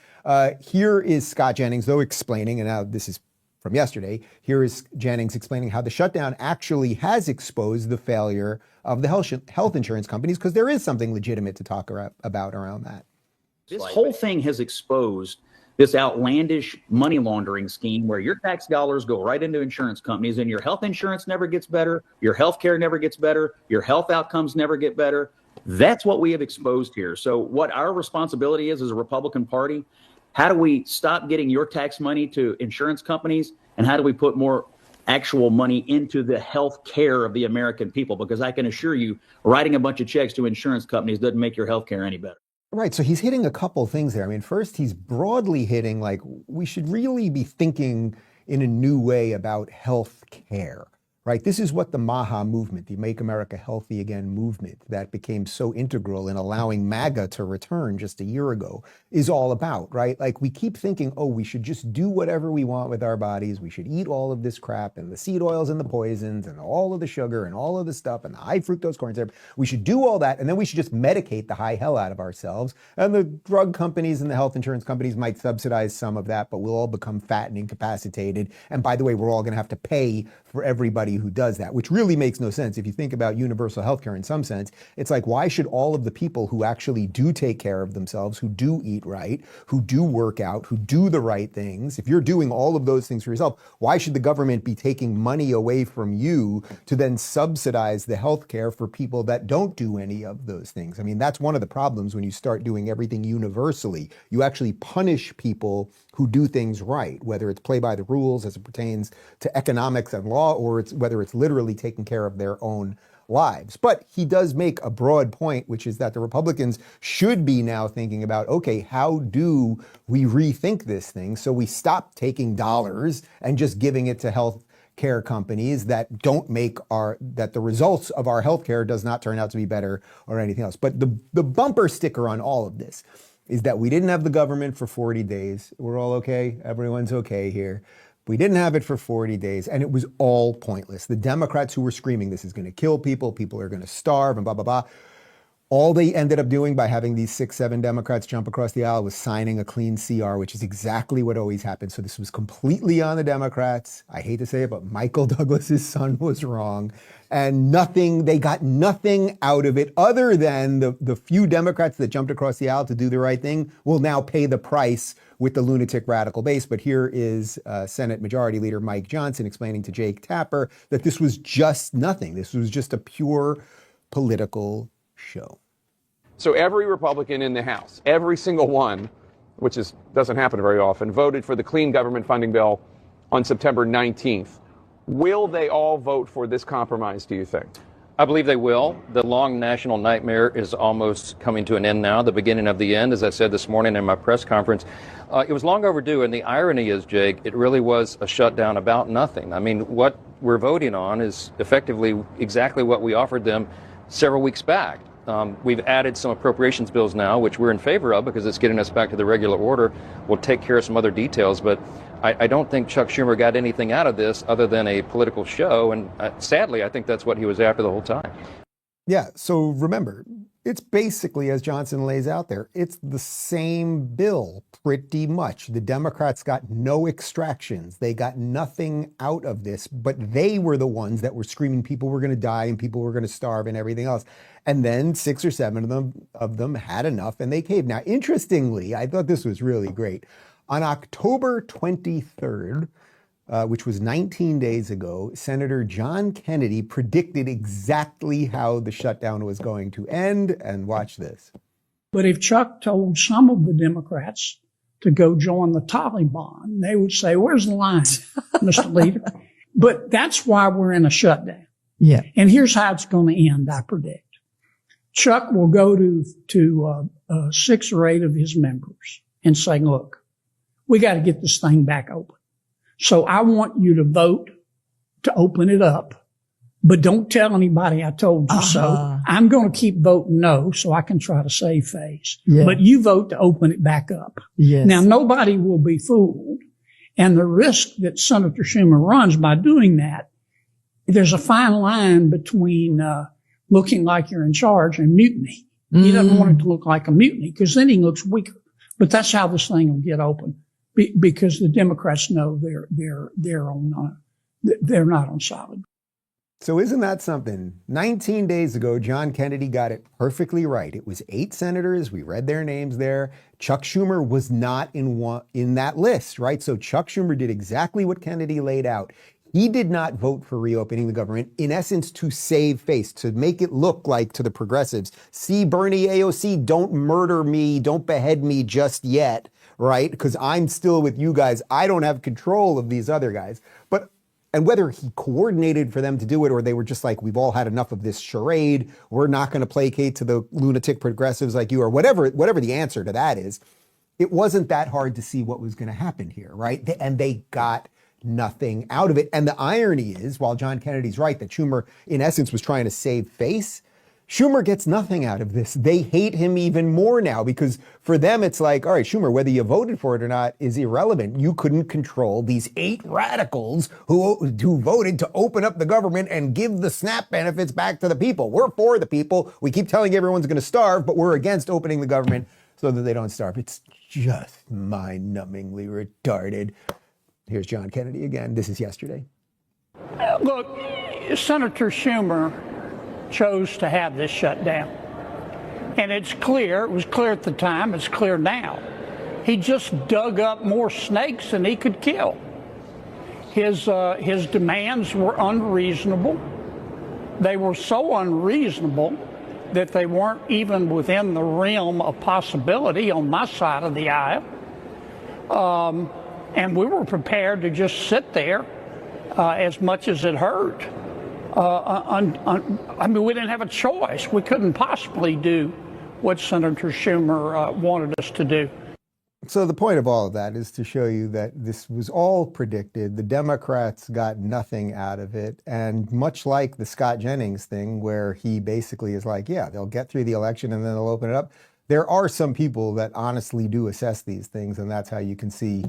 Here is Scott Jennings, though, explaining, and now this is from yesterday, here is Jennings explaining how the shutdown actually has exposed the failure of the health insurance companies, because there is something legitimate to talk about around that. This whole thing has exposed this outlandish money laundering scheme where your tax dollars go right into insurance companies and your health insurance never gets better, your health care never gets better, your health outcomes never get better. That's what we have exposed here. So what our responsibility is as a Republican Party, how do we stop getting your tax money to insurance companies, and how do we put more actual money into the health care of the American people? Because I can assure you, writing a bunch of checks to insurance companies doesn't make your health care any better. Right. So he's hitting a couple things there. I mean, first, he's broadly hitting like we should really be thinking in a new way about health care. Right. This is what the MAHA movement, the Make America Healthy Again movement that became so integral in allowing MAGA to return just a year ago is all about. Right. Like we keep thinking, oh, we should just do whatever we want with our bodies. We should eat all of this crap and the seed oils and the poisons and all of the sugar and all of the stuff and the high fructose corn syrup. We should do all that. And then we should just medicate the high hell out of ourselves. And the drug companies and the health insurance companies might subsidize some of that, but we'll all become fat and incapacitated. And by the way, we're all going to have to pay for everybody who does that, which really makes no sense. If you think about universal health care in some sense, it's like, why should all of the people who actually do take care of themselves, who do eat right, who do work out, who do the right things, if you're doing all of those things for yourself, why should the government be taking money away from you to then subsidize the health care for people that don't do any of those things? I mean, that's one of the problems when you start doing everything universally. You actually punish people who do things right, whether it's play by the rules as it pertains to economics and law, or whether it's literally taking care of their own lives. But he does make a broad point, which is that the Republicans should be now thinking about, okay, how do we rethink this thing so we stop taking dollars and just giving it to health care companies that don't make that the results of our healthcare does not turn out to be better or anything else. But the bumper sticker on all of this is that we didn't have the government for 40 days. We're all okay. Everyone's okay here. We didn't have it for 40 days, and it was all pointless. The Democrats who were screaming, this is going to kill people, people are going to starve, and blah, blah, blah. All they ended up doing by having these 6-7 Democrats jump across the aisle was signing a clean CR, which is exactly what always happens. So this was completely on the Democrats. I hate to say it, but Michael Douglas's son was wrong. And they got nothing out of it other than the few Democrats that jumped across the aisle to do the right thing will now pay the price with the lunatic radical base. But here is Senate Majority Leader Mike Johnson explaining to Jake Tapper that this was just nothing. This was just a pure political show. So every Republican in the House, every single one, which doesn't happen very often, voted for the clean government funding bill on September 19th. Will they all vote for this compromise, do you think? I believe they will. The long national nightmare is almost coming to an end now, the beginning of the end, as I said this morning in my press conference. It was long overdue, and the irony is, Jake, it really was a shutdown about nothing. I mean, what we're voting on is effectively exactly what we offered them several weeks back. We've added some appropriations bills now, which we're in favor of because it's getting us back to the regular order. We'll take care of some other details, but I don't think Chuck Schumer got anything out of this other than a political show, and sadly, I think that's what he was after the whole time. Yeah, so remember, it's basically, as Johnson lays out there, it's the same bill pretty much. The Democrats got no extractions. They got nothing out of this, but they were the ones that were screaming people were going to die and people were going to starve and everything else. And then 6 or 7 of them had enough and they caved. Now, interestingly, I thought this was really great. On October 23rd, which was 19 days ago, Senator John Kennedy predicted exactly how the shutdown was going to end. And watch this. But if Chuck told some of the Democrats to go join the Taliban, they would say, where's the line, Mr. Leader? But that's why we're in a shutdown. Yeah. And here's how it's going to end, I predict. Chuck will go to 6 or 8 of his members and say, look, we got to get this thing back open. So I want you to vote to open it up, but don't tell anybody I told you so. I'm going to keep voting no so I can try to save face. Yeah. But you vote to open it back up. Yes. Now, nobody will be fooled. And the risk that Senator Schumer runs by doing that, there's a fine line between looking like you're in charge and mutiny. He doesn't want it to look like a mutiny because then he looks weaker. But that's how this thing will get open because the Democrats know they're not on solid. So isn't that something? 19 days ago, John Kennedy got it perfectly right. It was 8 senators. We read their names there. Chuck Schumer was not in that list, right? So Chuck Schumer did exactly what Kennedy laid out. He did not vote for reopening the government, in essence, to save face, to make it look like to the progressives, see, Bernie, AOC, don't murder me, don't behead me just yet, right? Because I'm still with you guys. I don't have control of these other guys. And whether he coordinated for them to do it or they were just like, we've all had enough of this charade, we're not going to placate to the lunatic progressives like you, or whatever the answer to that is, it wasn't that hard to see what was going to happen here, right? And they got nothing out of it. And the irony is, while John Kennedy's right that Schumer, in essence, was trying to save face, Schumer gets nothing out of this. They hate him even more now because for them, it's like, all right, Schumer, whether you voted for it or not is irrelevant. You couldn't control these 8 radicals who voted to open up the government and give the SNAP benefits back to the people. We're for the people. We keep telling everyone's going to starve, but we're against opening the government so that they don't starve. It's just mind-numbingly retarded. Here's John Kennedy again. This is yesterday. Look, Senator Schumer chose to have this shut down. And it's clear, it was clear at the time, it's clear now. He just dug up more snakes than he could kill. His demands were unreasonable. They were so unreasonable that they weren't even within the realm of possibility on my side of the aisle. And we were prepared to just sit there as much as it hurt. I mean, we didn't have a choice. We couldn't possibly do what Senator Schumer wanted us to do. So the point of all of that is to show you that this was all predicted. The Democrats got nothing out of it. And much like the Scott Jennings thing, where he basically is like, yeah, they'll get through the election and then they'll open it up. There are some people that honestly do assess these things, and that's how you can see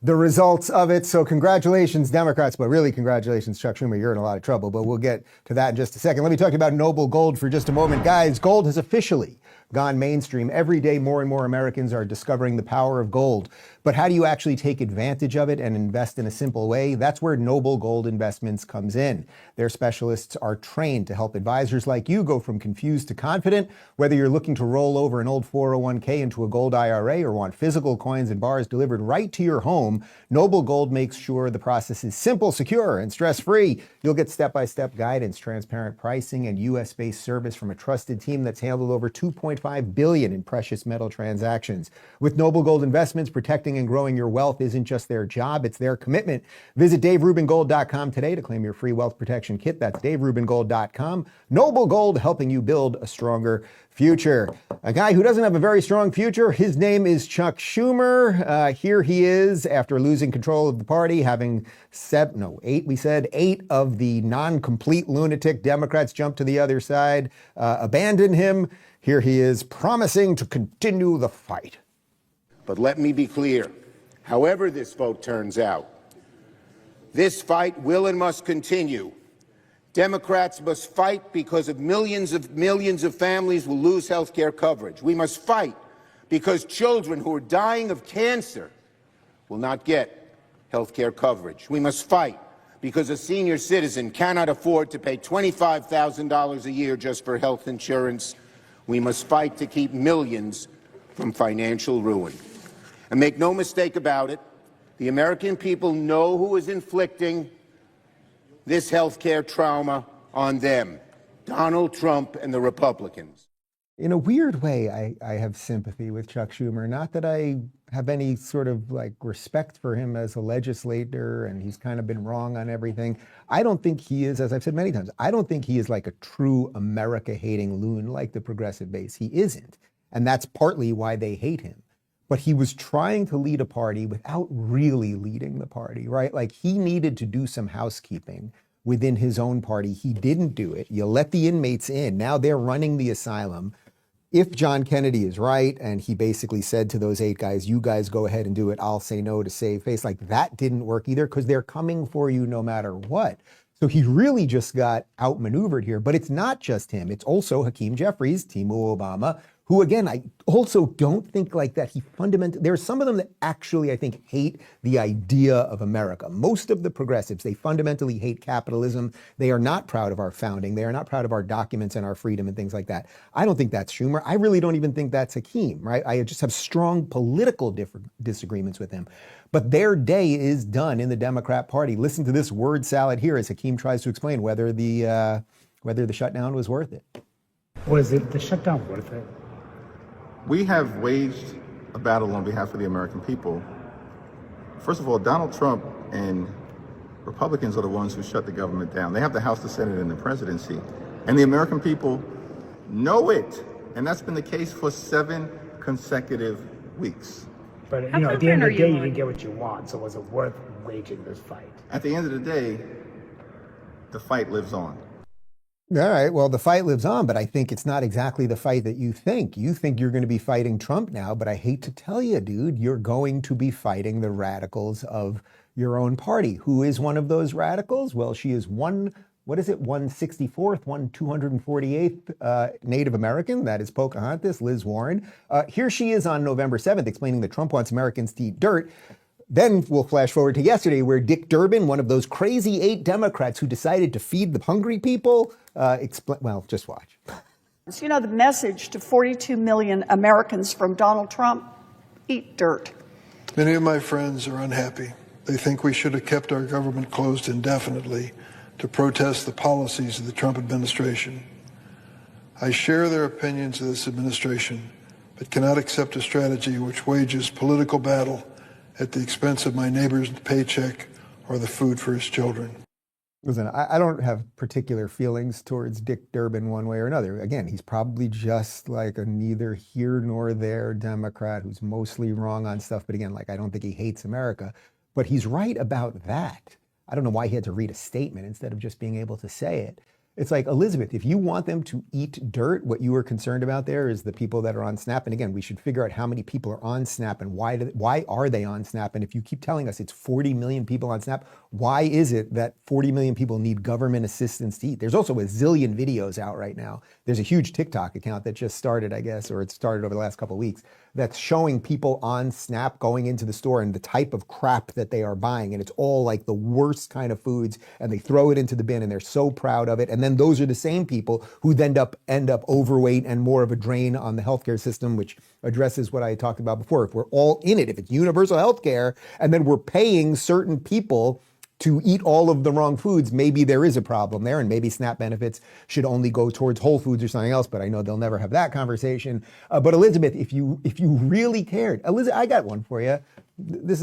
the results of it. So congratulations, Democrats, but really congratulations, Chuck Schumer. You're in a lot of trouble, but we'll get to that in just a second. Let me talk to you about Noble Gold for just a moment. Guys, gold has officially gone mainstream. Every day, more and more Americans are discovering the power of gold. But how do you actually take advantage of it and invest in a simple way? That's where Noble Gold Investments comes in. Their specialists are trained to help advisors like you go from confused to confident. Whether you're looking to roll over an old 401k into a gold IRA or want physical coins and bars delivered right to your home, Noble Gold makes sure the process is simple, secure, and stress-free. You'll get step-by-step guidance, transparent pricing, and US-based service from a trusted team that's handled over $2.5 billion in precious metal transactions. With Noble Gold Investments, protecting and growing your wealth isn't just their job, it's their commitment. Visit DaveRubinGold.com today to claim your free wealth protection kit. That's DaveRubinGold.com. Noble Gold, helping you build a stronger future. A guy who doesn't have a very strong future, his name is Chuck Schumer. Here he is after losing control of the party, having 8 of the non-complete lunatic Democrats jump to the other side, abandon him. Here he is promising to continue the fight. But let me be clear, however this vote turns out, this fight will and must continue. Democrats must fight because of millions of families will lose health care coverage. We must fight because children who are dying of cancer will not get health care coverage. We must fight because a senior citizen cannot afford to pay $25,000 a year just for health insurance. We must fight to keep millions from financial ruin. And make no mistake about it, the American people know who is inflicting this health care trauma on them: Donald Trump and the Republicans. In a weird way, I have sympathy with Chuck Schumer. Not that I have any sort of respect for him as a legislator, and he's kind of been wrong on everything. I don't think he is, as I've said many times, I don't think he is like a true America-hating loon like the progressive base. He isn't. And that's partly why they hate him. but he was trying to lead a party without really leading the party, right? Like he needed to do some housekeeping within his own party. He didn't do it. You let the inmates in. Now they're running the asylum. If John Kennedy is right, and he basically said to those 8 guys, you guys go ahead and do it, I'll say no to save face, like that didn't work either because they're coming for you no matter what. So he really just got outmaneuvered here. But it's not just him. It's also Hakeem Jeffries, Timo Obama, who, again, I also don't think like that. He fundamentally, there are some of them that actually, I think, hate the idea of America. Most of the progressives, they fundamentally hate capitalism. They are not proud of our founding. They are not proud of our documents and our freedom and things like that. I don't think that's Schumer. I really don't even think that's Hakeem, right? I just have strong political disagreements with him. But their day is done in the Democrat Party. Listen to this word salad here as Hakeem tries to explain whether the shutdown was worth it. Was the shutdown worth it? We have waged a battle on behalf of the American people. First of all, Donald Trump and Republicans are the ones who shut the government down. They have the House, the Senate, and the presidency. And the American people know it. And that's been the case for 7 consecutive weeks. But at the end of the day, you didn't get what you want. So was it worth waging this fight? At the end of the day, the fight lives on. All right, well, the fight lives on, but I think it's not exactly the fight that you think. You think you're going to be fighting Trump now, but I hate to tell you, dude, you're going to be fighting the radicals of your own party. Who is one of those radicals? Well, she is 164th, 248th Native American. That is Pocahontas, Liz Warren. Here she is on November 7th explaining that Trump wants Americans to eat dirt. Then we'll flash forward to yesterday where Dick Durbin, one of those crazy 8 Democrats who decided to feed the hungry people, well, just watch. You know, the message to 42 million Americans from Donald Trump, eat dirt. Many of my friends are unhappy. They think we should have kept our government closed indefinitely to protest the policies of the Trump administration. I share their opinions of this administration, but cannot accept a strategy which wages political battle at the expense of my neighbor's paycheck or the food for his children. Listen, I don't have particular feelings towards Dick Durbin one way or another. Again, he's probably just like a neither here nor there Democrat who's mostly wrong on stuff. But again, like I don't think he hates America, but he's right about that. I don't know why he had to read a statement instead of just being able to say it. It's like, Elizabeth, if you want them to eat dirt, what you were concerned about there is the people that are on SNAP. And again, we should figure out how many people are on SNAP and why are they on SNAP? And if you keep telling us it's 40 million people on SNAP, why is it that 40 million people need government assistance to eat? There's also a zillion videos out right now. There's a huge TikTok account that just started, I guess, or it started over the last couple of weeks, that's showing people on SNAP going into the store and the type of crap that they are buying. And it's all like the worst kind of foods, and they throw it into the bin and they're so proud of it. And then those are the same people who end up overweight and more of a drain on the healthcare system, which addresses what I talked about before. If we're all in it, if it's universal healthcare, and then we're paying certain people to eat all of the wrong foods, maybe there is a problem there, and maybe SNAP benefits should only go towards Whole Foods or something else, but I know they'll never have that conversation. But Elizabeth, if you really cared, Elizabeth, I got one for you.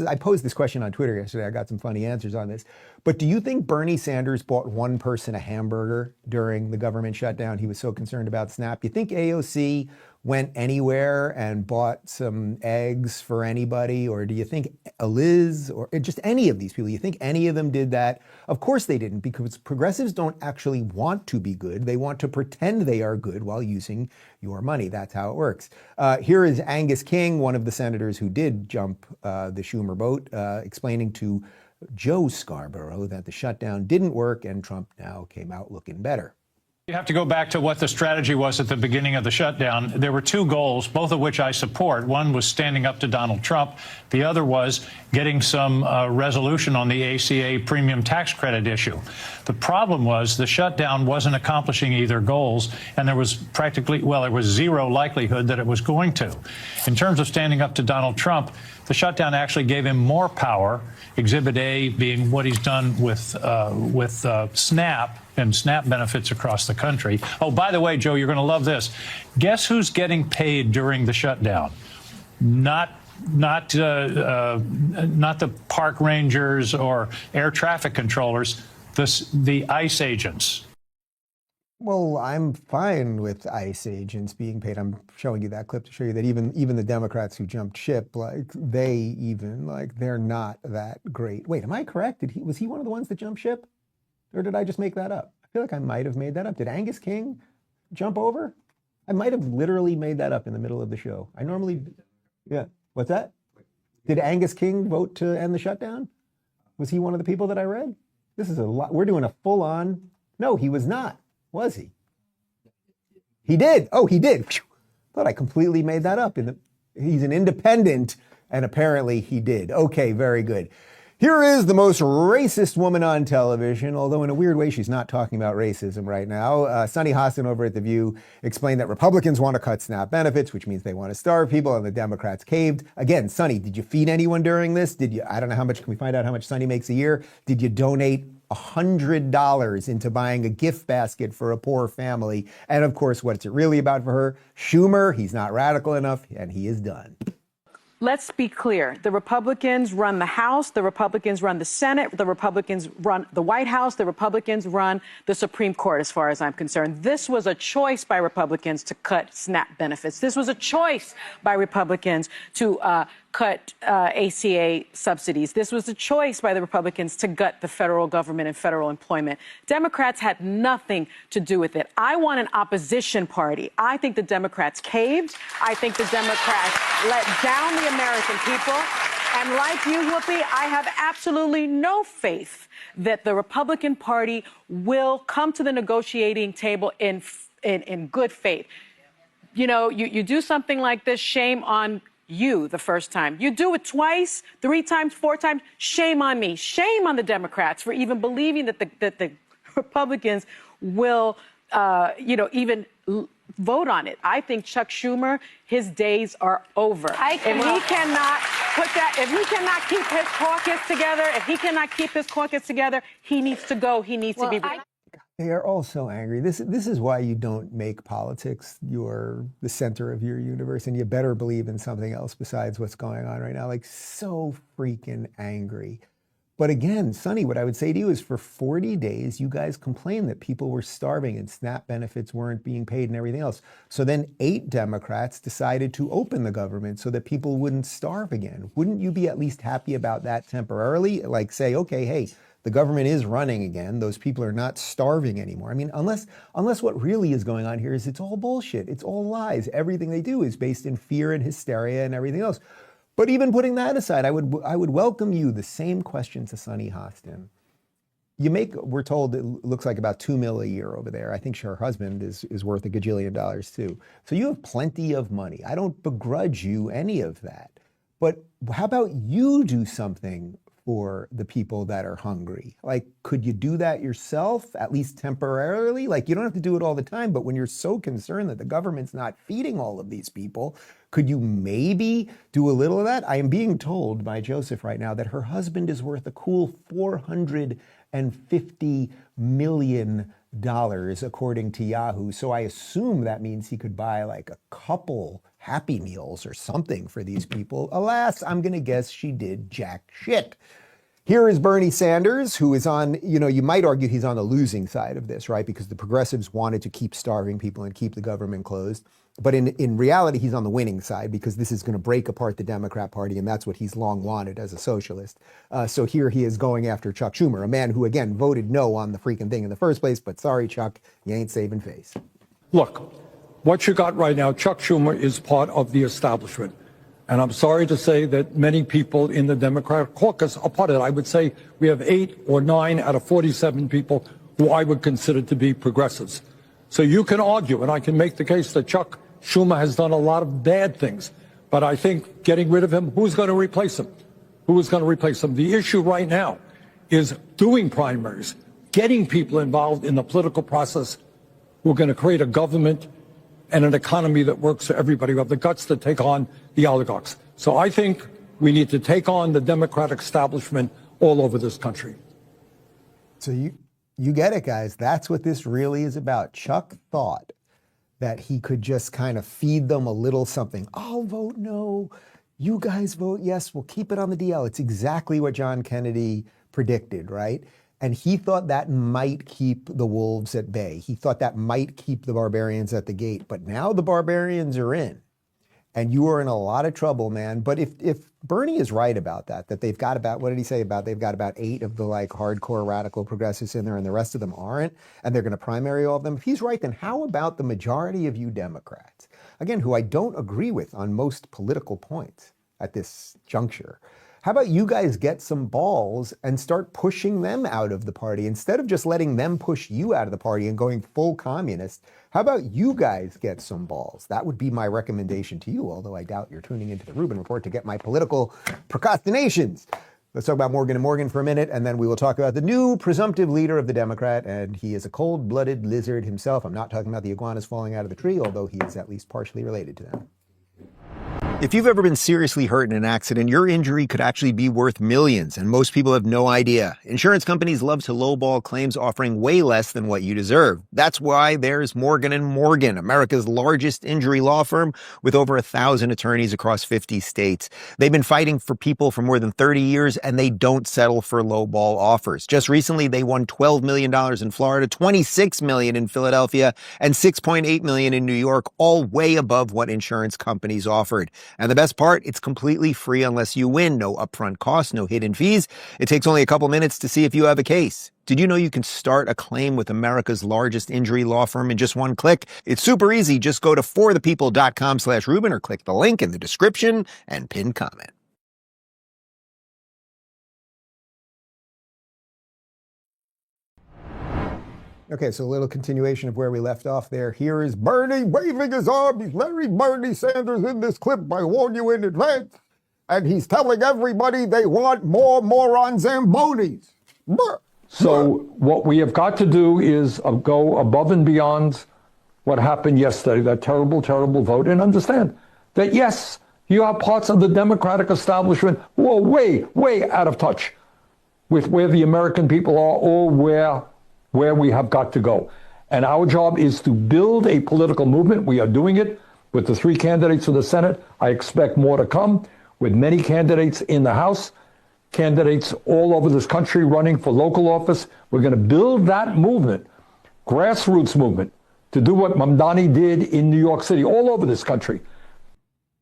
I posed this question on Twitter yesterday. I got some funny answers on this. But do you think Bernie Sanders bought one person a hamburger during the government shutdown? He was so concerned about SNAP. You think AOC went anywhere and bought some eggs for anybody? Or do you think Liz or just any of these people, you think any of them did that? Of course they didn't, because progressives don't actually want to be good. They want to pretend they are good while using your money. That's how it works. Here is Angus King, one of the senators who did jump the Schumer boat, explaining to Joe Scarborough that the shutdown didn't work and Trump now came out looking better. You have to go back to what the strategy was at the beginning of the shutdown. There were 2 goals, both of which I support. One was standing up to Donald Trump. The other was getting some resolution on the ACA premium tax credit issue. The problem was the shutdown wasn't accomplishing either goals, and there was there was zero likelihood that it was going to. In terms of standing up to Donald Trump, the shutdown actually gave him more power, Exhibit A being what he's done with SNAP and SNAP benefits across the country. Oh, by the way, Joe, you're going to love this. Guess who's getting paid during the shutdown? Not the park rangers or air traffic controllers, the ICE agents. Well, I'm fine with ICE agents being paid. I'm showing you that clip to show you that even the Democrats who jumped ship, they're not that great. Wait, am I correct? Was he one of the ones that jumped ship? Or did I just make that up? I feel like I might have made that up. Did Angus King jump over? I might have literally made that up in the middle of the show. I normally, yeah. What's that? Did Angus King vote to end the shutdown? Was he one of the people that I read? This is a lot. We're doing a full on. No, he was not. Was he? He did. Oh, he did. Phew. Thought I completely made that up. He's an independent, and apparently he did. Okay, very good. Here is the most racist woman on television, although in a weird way, she's not talking about racism right now. Sunny Hostin over at The View explained that Republicans want to cut SNAP benefits, which means they want to starve people, and the Democrats caved. Again, Sunny, did you feed anyone during this? I don't know how much, can we find out how much Sunny makes a year? Did you donate $100 into buying a gift basket for a poor family? And of course, what's it really about for her? Schumer, he's not radical enough, and he is done. Let's be clear. The Republicans run the House. The Republicans run the Senate. The Republicans run the White House. The Republicans run the Supreme Court, as far as I'm concerned. This was a choice by Republicans to cut SNAP benefits. This was a choice by Republicans to cut ACA subsidies. This was a choice by the Republicans to gut the federal government and federal employment. Democrats had nothing to do with it. I want an opposition party. I think the Democrats caved. I think the Democrats let down the American people. And like you, Whoopi, I have absolutely no faith that the Republican Party will come to the negotiating table in good faith. You know, you do something like this, shame on you the first time. You do it twice, 3 times, 4 times, shame on me. Shame on the Democrats for even believing that the Republicans will, even vote on it. I think Chuck Schumer, his days are over. If he cannot keep his caucus together, he needs to go. He needs to be. They are all so angry. This is why you don't make politics the center of your universe, and you better believe in something else besides what's going on right now. Like, so freaking angry. But again, Sonny, what I would say to you is for 40 days, you guys complained that people were starving and SNAP benefits weren't being paid and everything else. So then 8 Democrats decided to open the government so that people wouldn't starve again. Wouldn't you be at least happy about that temporarily? Like say, okay, hey, the government is running again. Those people are not starving anymore. I mean, unless what really is going on here is it's all bullshit. It's all lies. Everything they do is based in fear and hysteria and everything else. But even putting that aside, I would welcome you the same question to Sunny Hostin. We're told it looks like about $2 million a year over there. I think her husband is worth $1 gajillion too. So you have plenty of money. I don't begrudge you any of that. But how about you do something for the people that are hungry? Like, could you do that yourself, at least temporarily? Like, you don't have to do it all the time, but when you're so concerned that the government's not feeding all of these people, could you maybe do a little of that? I am being told by Joseph right now that her husband is worth a cool $450 million, according to Yahoo. So I assume that means he could buy like a couple Happy Meals or something for these people. Alas, I'm going to guess she did jack shit. Here is Bernie Sanders, who is on, you might argue he's on the losing side of this, right? Because the progressives wanted to keep starving people and keep the government closed. But in reality, he's on the winning side because this is going to break apart the Democrat Party, and that's what he's long wanted as a socialist. So here he is going after Chuck Schumer, a man who, again, voted no on the freaking thing in the first place. But sorry, Chuck, you ain't saving face. Look, what you got right now, Chuck Schumer is part of the establishment. And I'm sorry to say that many people in the Democratic caucus are part of it. I would say we have 8 or 9 out of 47 people who I would consider to be progressives. So you can argue, and I can make the case that Chuck Schumer has done a lot of bad things. But I think getting rid of him, who's going to replace him? Who is going to replace him? The issue right now is doing primaries, getting people involved in the political process who are going to create a government and an economy that works for everybody, who have the guts to take on the oligarchs. So I think we need to take on the Democratic establishment all over this country. So you get it, guys. That's what this really is about. Chuck thought that he could just kind of feed them a little something. I'll vote no. You guys vote yes. We'll keep it on the DL. It's exactly what John Kennedy predicted, right? And he thought that might keep the wolves at bay. He thought that might keep the barbarians at the gate. But now the barbarians are in. And you are in a lot of trouble, man. But if Bernie is right about that they've got about, what did he say about, they've got about 8 of the like hardcore radical progressives in there and the rest of them aren't, and they're going to primary all of them. If he's right, then how about the majority of you Democrats? Again, who I don't agree with on most political points at this juncture. How about you guys get some balls and start pushing them out of the party instead of just letting them push you out of the party and going full communist? How about you guys get some balls? That would be my recommendation to you, although I doubt you're tuning into the Rubin Report to get my political procrastinations. Let's talk about Morgan & Morgan for a minute, and then we will talk about the new presumptive leader of the Democrat, and he is a cold-blooded lizard himself. I'm not talking about the iguanas falling out of the tree, although he is at least partially related to them. If you've ever been seriously hurt in an accident, your injury could actually be worth millions, and most people have no idea. Insurance companies love to lowball claims, offering way less than what you deserve. That's why there's Morgan & Morgan, America's largest injury law firm with over 1,000 attorneys across 50 states. They've been fighting for people for more than 30 years, and they don't settle for lowball offers. Just recently, they won $12 million in Florida, $26 million in Philadelphia, and $6.8 million in New York, all way above what insurance companies offered. And the best part, it's completely free unless you win. No upfront costs, no hidden fees. It takes only a couple minutes to see if you have a case. Did you know you can start a claim with America's largest injury law firm in just one click? It's super easy. Just go to forthepeople.com/Rubin or click the link in the description and pin comment. Okay, so a little continuation of where we left off there. Here is Bernie waving his arm. He's very Bernie Sanders in this clip, I warn you in advance. And he's telling everybody they want more morons and bonies. So what we have got to do is go above and beyond what happened yesterday, that terrible, terrible vote, and understand that, yes, you have parts of the Democratic establishment who are way, way out of touch with where the American people are or where we have got to go. And our job is to build a political movement. We are doing it with the 3 candidates for the Senate. I expect more to come with many candidates in the House, candidates all over this country running for local office. We're going to build that movement, grassroots movement, to do what Mamdani did in New York City, all over this country.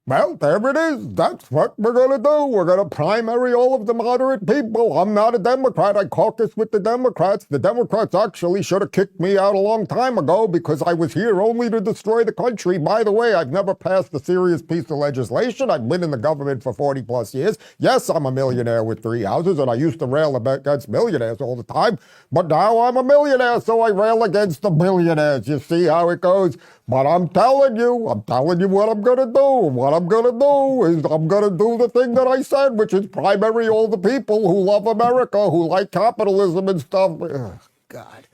Well, there it is. That's what we're going to do. We're going to primary all of the moderate people. I'm not a Democrat. I caucus with the Democrats. The Democrats actually should have kicked me out a long time ago because I was here only to destroy the country. By the way, I've never passed a serious piece of legislation. I've been in the government for 40 plus years. Yes, I'm a millionaire with 3 houses, and I used to rail against millionaires all the time. But now I'm a millionaire, so I rail against the billionaires. You see how it goes? But I'm telling you what I'm going to do. What I'm going to do is I'm going to do the thing that I said, which is primary all the people who love America, who like capitalism and stuff. Ugh, God.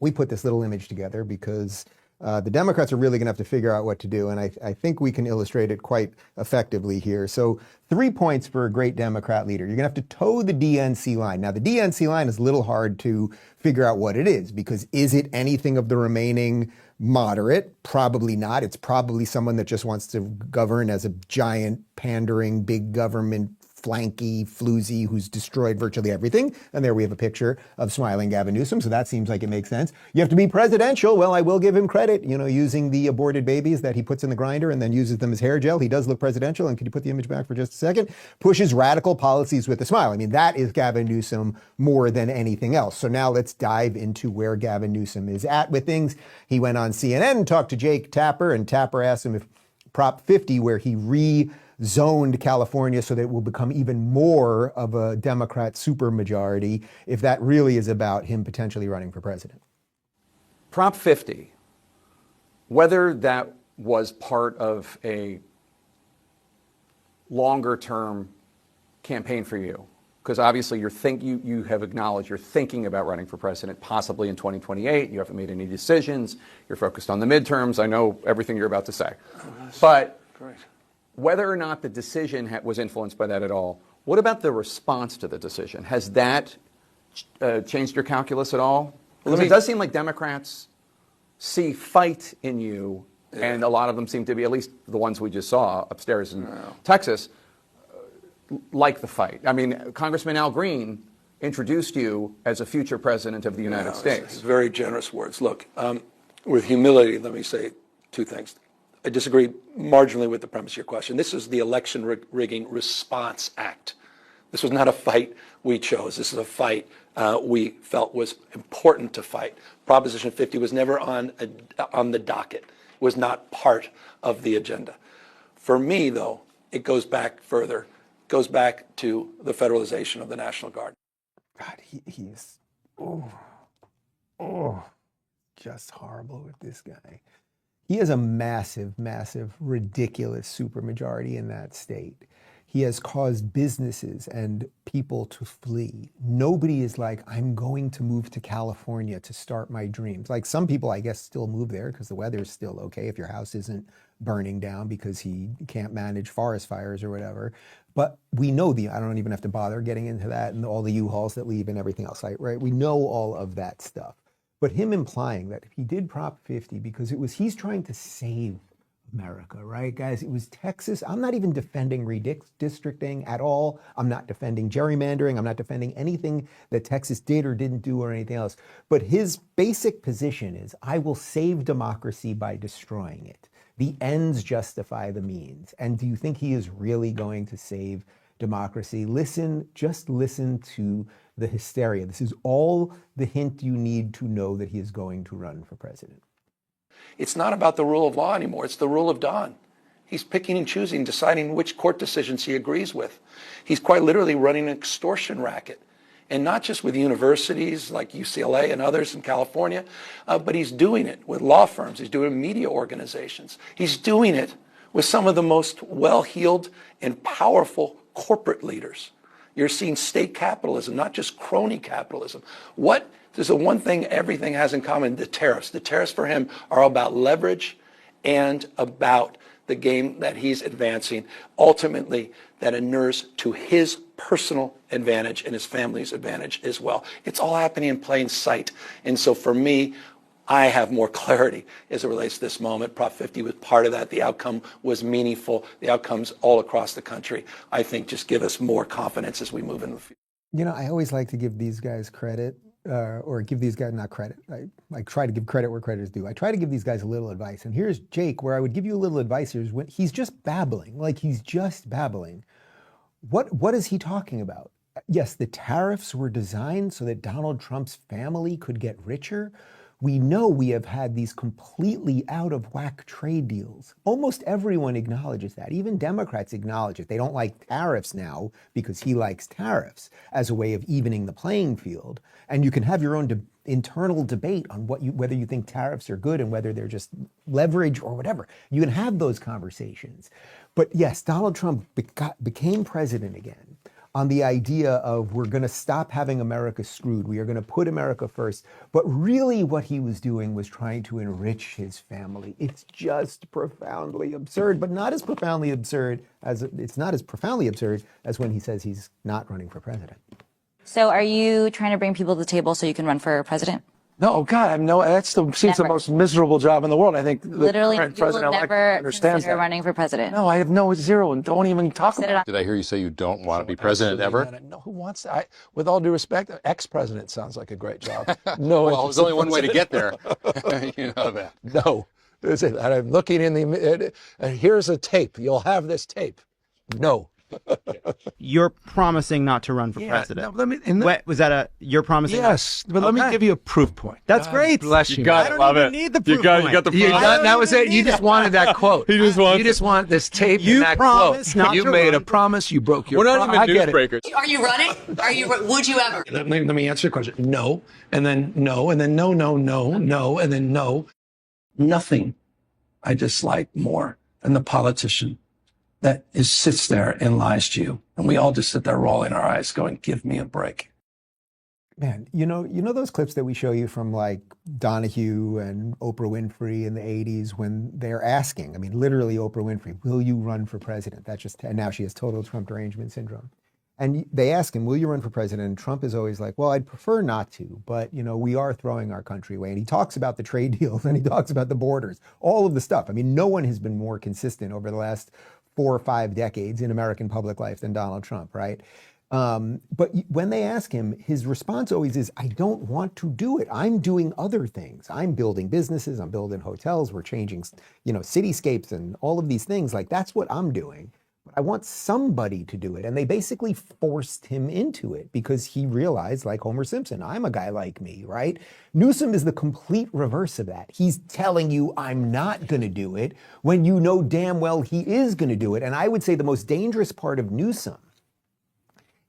We put this little image together because the Democrats are really going to have to figure out what to do, and I think we can illustrate it quite effectively here. So 3 points for a great Democrat leader. You're going to have to toe the DNC line. Now, the DNC line is a little hard to figure out what it is, because is it anything of the remaining moderate? Probably not. It's probably someone that just wants to govern as a giant, pandering, big government, flanky, floozy, who's destroyed virtually everything. And there we have a picture of smiling Gavin Newsom, so that seems like it makes sense. You have to be presidential. Well, I will give him credit, using the aborted babies that he puts in the grinder and then uses them as hair gel. He does look presidential. And can you put the image back for just a second? Pushes radical policies with a smile. I mean, that is Gavin Newsom more than anything else. So now let's dive into where Gavin Newsom is at with things. He went on CNN and talked to Jake Tapper, and Tapper asked him if Prop 50, where he zoned California so that it will become even more of a Democrat supermajority, if that really is about him potentially running for president. Prop 50, whether that was part of a longer-term campaign for you, because obviously you have acknowledged you're thinking about running for president, possibly in 2028. You haven't made any decisions. You're focused on the midterms. I know everything you're about to say. But whether or not the decision was influenced by that at all, what about the response to the decision? Has that changed your calculus at all? Because it does seem like Democrats see fight in you, and a lot of them seem to be, at least the ones we just saw upstairs in Texas, like the fight. I mean, Congressman Al Green introduced you as a future president of the United States. Very generous words. Look, with humility, let me say two things. I disagree marginally with the premise of your question. This is the Election Rigging Response Act. This was not a fight we chose. This is a fight we felt was important to fight. Proposition 50 was never on the docket. It was not part of the agenda. For me, though, it goes back further. It goes back to the federalization of the National Guard. God, he is, just horrible with this guy. He has a massive, massive, ridiculous supermajority in that state. He has caused businesses and people to flee. Nobody is like, I'm going to move to California to start my dreams. Like some people, I guess, still move there because the weather is still okay if your house isn't burning down because he can't manage forest fires or whatever. But we know I don't even have to bother getting into that and all the U-Hauls that leave and everything else, right? We know all of that stuff. But him implying that if he did Prop 50 because he's trying to save America, right, guys? It was Texas. I'm not even defending redistricting at all. I'm not defending gerrymandering. I'm not defending anything that Texas did or didn't do or anything else. But his basic position is, I will save democracy by destroying it. The ends justify the means. And do you think he is really going to save democracy? Just listen to the hysteria. This is all the hint you need to know that he is going to run for president. It's not about the rule of law anymore. It's the rule of Don. He's picking and choosing, deciding which court decisions he agrees with. He's quite literally running an extortion racket. And not just with universities like UCLA and others in California, but he's doing it with law firms. He's doing it with media organizations. He's doing it with some of the most well-heeled and powerful corporate leaders. You're seeing state capitalism, not just crony capitalism. There's the one thing everything has in common, the tariffs. The tariffs for him are about leverage and about the game that he's advancing, ultimately that inures to his personal advantage and his family's advantage as well. It's all happening in plain sight. And so for me, I have more clarity as it relates to this moment. Prop 50 was part of that. The outcome was meaningful. The outcomes all across the country, I think, just give us more confidence as we move into the future. You know, I always like to give these guys credit. Or give these guys, not credit. I try to give credit where credit is due. I try to give these guys a little advice. And here's Jake, where I would give you a little advice here is when he's just babbling, like he's just babbling. What is he talking about? Yes, the tariffs were designed so that Donald Trump's family could get richer. We know we have had these completely out of whack trade deals. Almost everyone acknowledges that. Even Democrats acknowledge it. They don't like tariffs now because he likes tariffs as a way of evening the playing field. And you can have your own internal debate on whether you think tariffs are good and whether they're just leverage or whatever. You can have those conversations. But yes, Donald Trump became president again on the idea of we're going to stop having America screwed. We are going to put America first. But really what he was doing was trying to enrich his family. It's just profoundly absurd, but not as profoundly absurd as when he says he's not running for president. So are you trying to bring people to the table so you can run for president? No, God, seems the most miserable job in the world. I think the current president never understands consider that. running for president. No, I have zero, and don't even talk about it. Did I hear you say you don't want to be president ever? No, who wants that? With all due respect, ex-president sounds like a great job. No, well, there's only one way to get there. You know that. No, I'm looking in here's a tape. You'll have this tape. No. You're promising not to run for president. Was that you're promising? Yes, but let me give you a proof point. That's great. Bless you. I don't even need the proof point. You got the proof. That was it. You just wanted that quote. You just want this tape and that quote. You made a promise. You broke your promise. We're not even newsbreakers. Are you running? Would you ever? Let me answer your question. No, and then no, and then no, and then no. Nothing I dislike more than the politician that sits there and lies to you. And we all just sit there rolling our eyes going, give me a break. Man, you know those clips that we show you from like Donahue and Oprah Winfrey in the 80s when they're asking, I mean, literally Oprah Winfrey, will you run for president? And now she has total Trump derangement syndrome. And they ask him, will you run for president? And Trump is always like, well, I'd prefer not to, but we are throwing our country away. And he talks about the trade deals and he talks about the borders, all of the stuff. I mean, no one has been more consistent over the last 4 or 5 decades in American public life than Donald Trump, right? But when they ask him, his response always is, I don't want to do it. I'm doing other things. I'm building businesses. I'm building hotels. We're changing, cityscapes and all of these things. Like, that's what I'm doing. But I want somebody to do it. And they basically forced him into it because he realized, like Homer Simpson, I'm a guy like me, right? Newsom is the complete reverse of that. He's telling you I'm not going to do it when you know damn well he is going to do it. And I would say the most dangerous part of Newsom,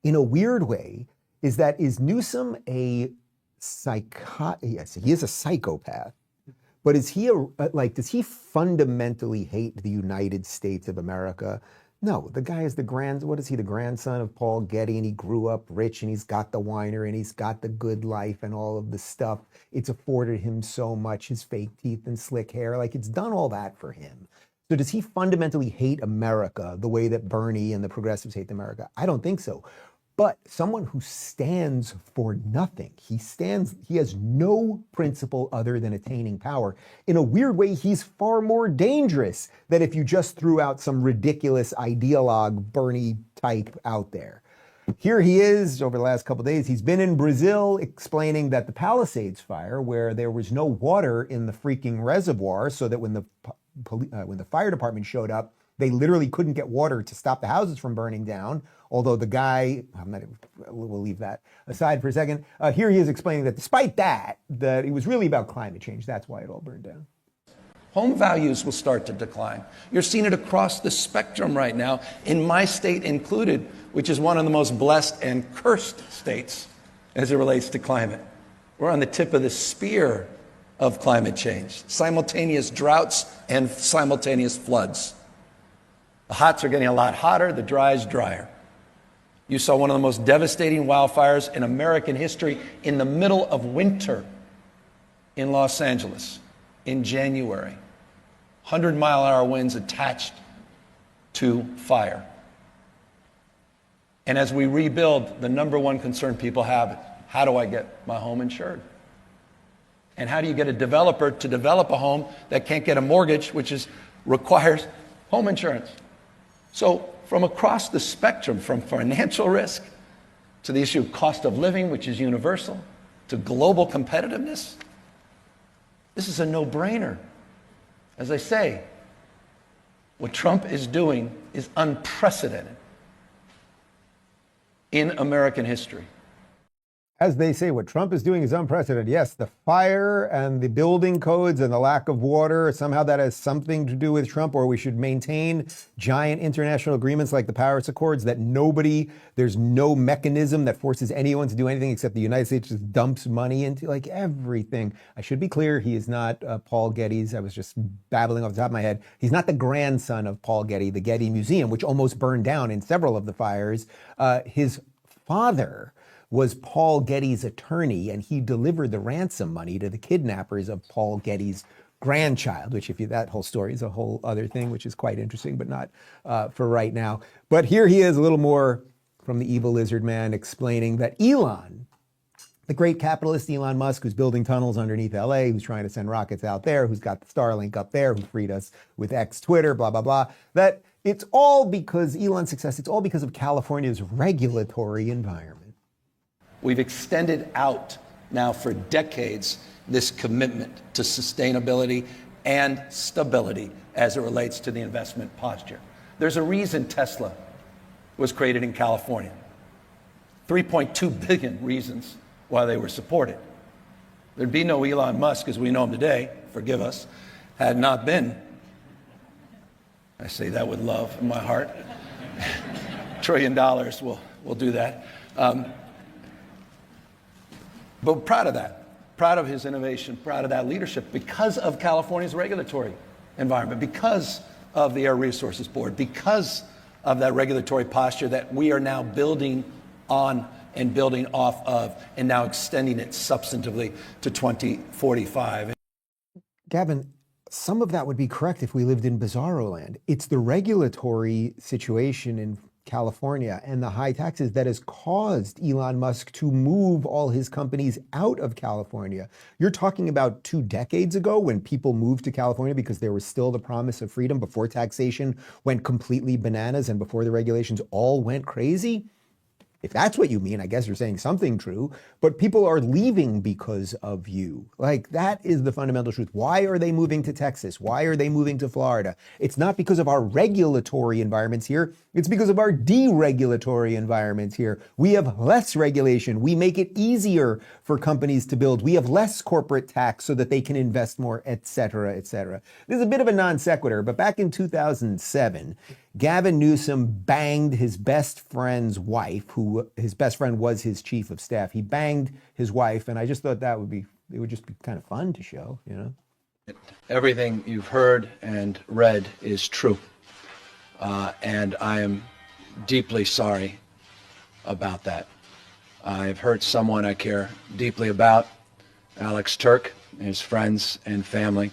in a weird way, is Newsom a yes, he is a psychopath. But is he does he fundamentally hate the United States of America? No, the guy is the grandson of Paul Getty, and he grew up rich, and he's got the whiner, and he's got the good life and all of the stuff. It's afforded him so much, his fake teeth and slick hair, like it's done all that for him. So does he fundamentally hate America the way that Bernie and the progressives hate America? I don't think so. But someone who stands for nothing, he has no principle other than attaining power. In a weird way, he's far more dangerous than if you just threw out some ridiculous ideologue Bernie type out there. Here he is over the last couple of days. He's been in Brazil explaining that the Palisades fire, where there was no water in the freaking reservoir, so that when the fire department showed up, they literally couldn't get water to stop the houses from burning down. Although the guy, we'll leave that aside for a second. Here he is explaining that despite that it was really about climate change. That's why it all burned down. Home values will start to decline. You're seeing it across the spectrum right now, in my state included, which is one of the most blessed and cursed states as it relates to climate. We're on the tip of the spear of climate change, simultaneous droughts and simultaneous floods. The hots are getting a lot hotter, the dries drier. You saw one of the most devastating wildfires in American history in the middle of winter in Los Angeles in January. 100-mile-an-hour winds attached to fire. And as we rebuild, the number one concern people have, how do I get my home insured? And how do you get a developer to develop a home that can't get a mortgage, which requires home insurance? So from across the spectrum, from financial risk to the issue of cost of living, which is universal, to global competitiveness, this is a no-brainer. As I say, what Trump is doing is unprecedented in American history. As they say, what Trump is doing is unprecedented. Yes, the fire and the building codes and the lack of water, somehow that has something to do with Trump, or we should maintain giant international agreements like the Paris Accords that there's no mechanism that forces anyone to do anything except the United States just dumps money into, like, everything. I should be clear, he is not Paul Getty's. I was just babbling off the top of my head. He's not the grandson of Paul Getty, the Getty Museum, which almost burned down in several of the fires. His father was Paul Getty's attorney, and he delivered the ransom money to the kidnappers of Paul Getty's grandchild, which that whole story is a whole other thing, which is quite interesting, but not for right now. But here he is, a little more from the evil lizard man, explaining that Elon, the great capitalist Elon Musk, who's building tunnels underneath LA, who's trying to send rockets out there, who's got the Starlink up there, who freed us with X Twitter, blah, blah, blah, that it's all because Elon's success, it's all because of California's regulatory environment. We've extended out now for decades this commitment to sustainability and stability as it relates to the investment posture. There's a reason Tesla was created in California. 3.2 billion reasons why they were supported. There'd be no Elon Musk as we know him today, forgive us, had not been, I say that with love in my heart, $1 trillion will do that. But proud of that, proud of his innovation, proud of that leadership because of California's regulatory environment, because of the Air Resources Board, because of that regulatory posture that we are now building on and building off of, and now extending it substantively to 2045. Gavin, some of that would be correct if we lived in bizarro land. It's the regulatory situation in California and the high taxes that has caused Elon Musk to move all his companies out of California. You're talking about 2 decades ago when people moved to California because there was still the promise of freedom before taxation went completely bananas and before the regulations all went crazy. If that's what you mean, I guess you're saying something true, but people are leaving because of you. Like, that is the fundamental truth. Why are they moving to Texas? Why are they moving to Florida? It's not because of our regulatory environments here. It's because of our deregulatory environments here. We have less regulation. We make it easier for companies to build. We have less corporate tax so that they can invest more, et cetera, et cetera. This is a bit of a non sequitur, but back in 2007, Gavin Newsom banged his best friend's wife, who his best friend was his chief of staff. He banged his wife, and I just thought it would just be kind of fun to show, you know? Everything you've heard and read is true. And I am deeply sorry about that. I've hurt someone I care deeply about, Alex Turk, his friends and family.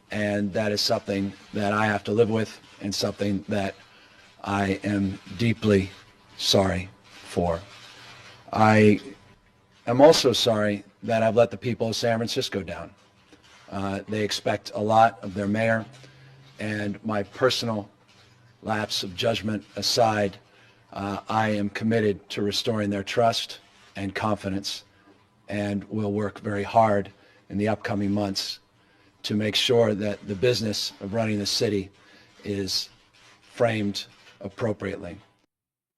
And that is something that I have to live with and something that I am deeply sorry for. I am also sorry that I've let the people of San Francisco down. They expect a lot of their mayor, and my personal lapse of judgment aside, I am committed to restoring their trust and confidence, and will work very hard in the upcoming months to make sure that the business of running the city is framed appropriately.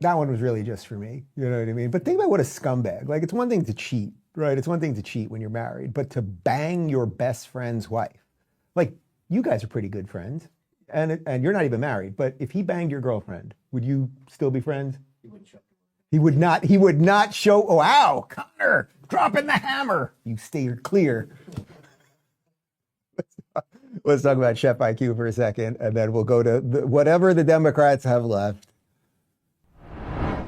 That one was really just for me, you know what I mean? But think about what a scumbag. Like, it's one thing to cheat, right? It's one thing to cheat when you're married, but to bang your best friend's wife. Like, you guys are pretty good friends, and you're not even married, but if he banged your girlfriend, would you still be friends? He would not show, oh, wow, Connor, dropping the hammer. You steer clear. Let's talk about Chef IQ for a second, and then we'll go to whatever the Democrats have left.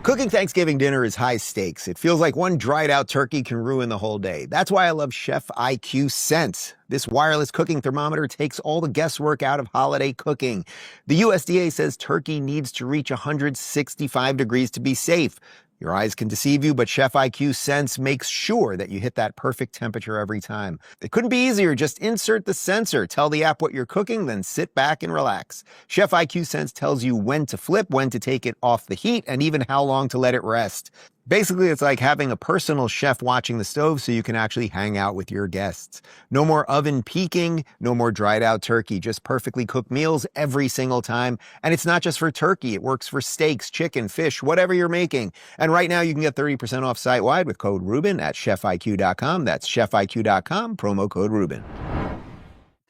Cooking Thanksgiving dinner is high stakes. It feels like one dried out turkey can ruin the whole day. That's why I love Chef IQ Sense. This wireless cooking thermometer takes all the guesswork out of holiday cooking. The USDA says turkey needs to reach 165 degrees to be safe. Your eyes can deceive you, but Chef IQ Sense makes sure that you hit that perfect temperature every time. It couldn't be easier. Just insert the sensor, tell the app what you're cooking, then sit back and relax. Chef IQ Sense tells you when to flip, when to take it off the heat, and even how long to let it rest. Basically, it's like having a personal chef watching the stove so you can actually hang out with your guests. No more oven peaking, no more dried out turkey, just perfectly cooked meals every single time. And it's not just for turkey, it works for steaks, chicken, fish, whatever you're making. And right now you can get 30% off site-wide with code Rubin at chefiq.com. That's chefiq.com, promo code Rubin.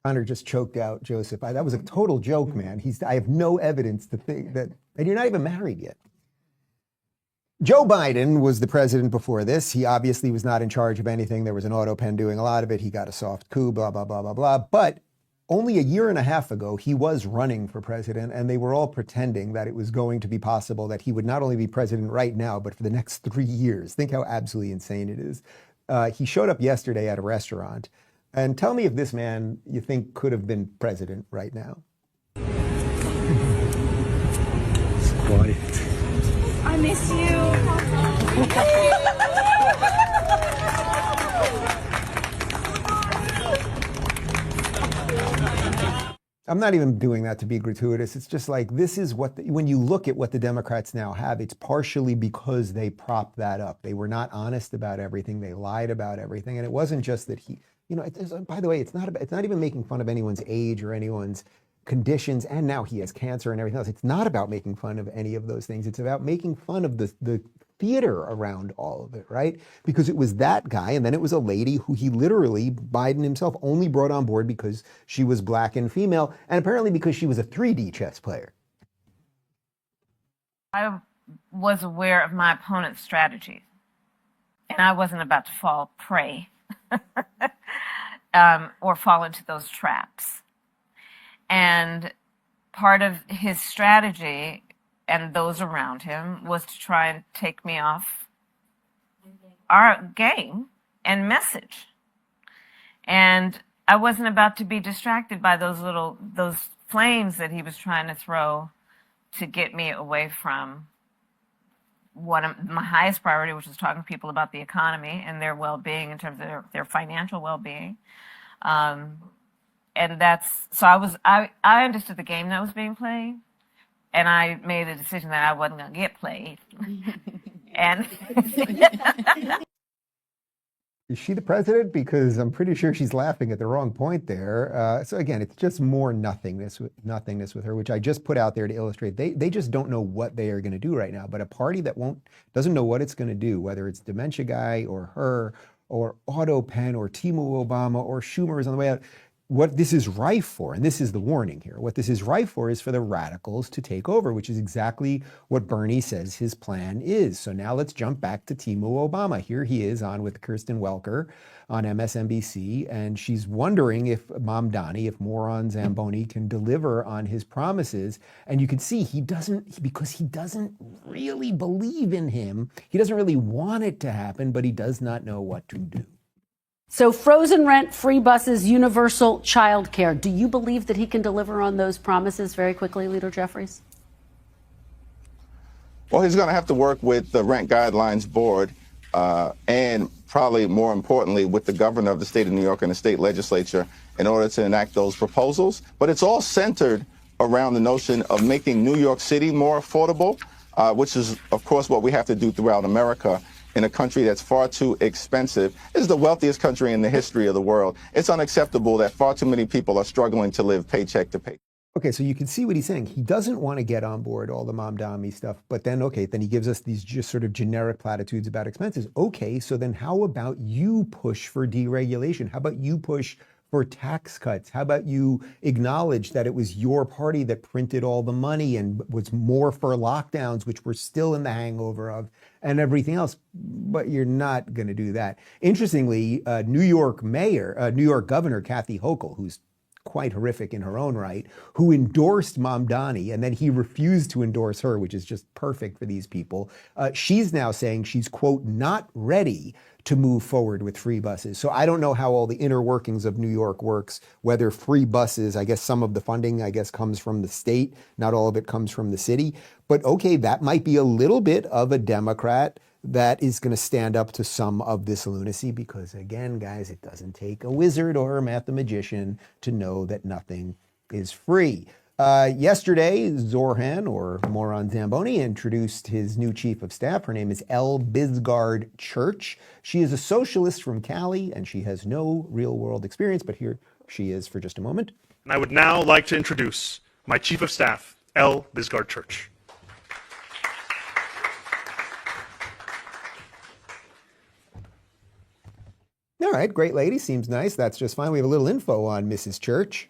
Connor just choked out Joseph. That was a total joke, man. I have no evidence to think that, and you're not even married yet. Joe Biden was the president before this. He obviously was not in charge of anything. There was an auto pen doing a lot of it. He got a soft coup, blah, blah, blah, blah, blah. But only a year and a half ago, he was running for president, and they were all pretending that it was going to be possible that he would not only be president right now, but for the next 3 years. Think how absolutely insane it is. He showed up yesterday at a restaurant. And tell me if this man you think could have been president right now. It's quiet. I miss you. I'm not even doing that to be gratuitous. It's just like, this is what, when you look at what the Democrats now have, it's partially because they propped that up. They were not honest about everything. They lied about everything. And it wasn't just that he, you know, by the way, it's not even making fun of anyone's age or anyone's conditions. And now he has cancer and everything else. It's not about making fun of any of those things. It's about making fun of the theater around all of it, right? Because it was that guy, and then it was a lady who he literally, Biden himself, only brought on board because she was black and female, and apparently because she was a 3D chess player. I was aware of my opponent's strategies, and I wasn't about to fall prey or fall into those traps. And part of his strategy and those around him was to try and take me off our game and message. And I wasn't about to be distracted by those flames that he was trying to throw to get me away from my highest priority, which was talking to people about the economy and their well-being in terms of their financial well-being. And so I understood the game that was being played. And I made a decision that I wasn't going to get played. And Is she the president? Because I'm pretty sure she's laughing at the wrong point there. So again, it's just more nothingness with her, which I just put out there to illustrate. They just don't know what they are going to do right now. But a party that doesn't know what it's going to do, whether it's Dementia Guy or her or Otto Penn or Timo Obama or Schumer is on the way out. What this is rife for, and this is the warning here, what this is rife for is for the radicals to take over, which is exactly what Bernie says his plan is. So now let's jump back to Timo Obama. Here he is on with Kirsten Welker on MSNBC, and she's wondering if Mamdani, if moron Zamboni, can deliver on his promises. And you can see he doesn't, because he doesn't really believe in him. He doesn't really want it to happen, but he does not know what to do. So frozen rent, free buses, universal child care. Do you believe that he can deliver on those promises very quickly, Leader Jeffries? Well, he's going to have to work with the Rent Guidelines Board and probably more importantly with the governor of the state of New York and the state legislature in order to enact those proposals. But it's all centered around the notion of making New York City more affordable, which is, of course, what we have to do throughout America. In a country that's far too expensive. This is the wealthiest country in the history of the world. It's unacceptable that far too many people are struggling to live paycheck to paycheck. Okay, so you can see what he's saying. He doesn't want to get on board all the Mamdani stuff, but then, okay, then he gives us these just sort of generic platitudes about expenses. Okay, so then how about you push for deregulation? How about you push for tax cuts? How about you acknowledge that it was your party that printed all the money and was more for lockdowns, which we're still in the hangover of, and everything else? But you're not going to do that. Interestingly, New York Governor Kathy Hochul, who's quite horrific in her own right, who endorsed Mamdani, and then he refused to endorse her, which is just perfect for these people. She's now saying she's, quote, not ready to move forward with free buses. So I don't know how all the inner workings of New York works, whether free buses, I guess some of the funding, comes from the state, not all of it comes from the city. But okay, that might be a little bit of a Democrat that is going to stand up to some of this lunacy, because again, guys, it doesn't take a wizard or a mathematician to know that nothing is free. Yesterday, Zohran, or moron Zamboni, introduced his new chief of staff. Her name is Elle Bisgard Church. She is a socialist from Cali, and she has no real-world experience, but here she is for just a moment. And I would now like to introduce my chief of staff, Elle Bisgard Church. All right, great lady, seems nice. That's just fine. We have a little info on Mrs. Church.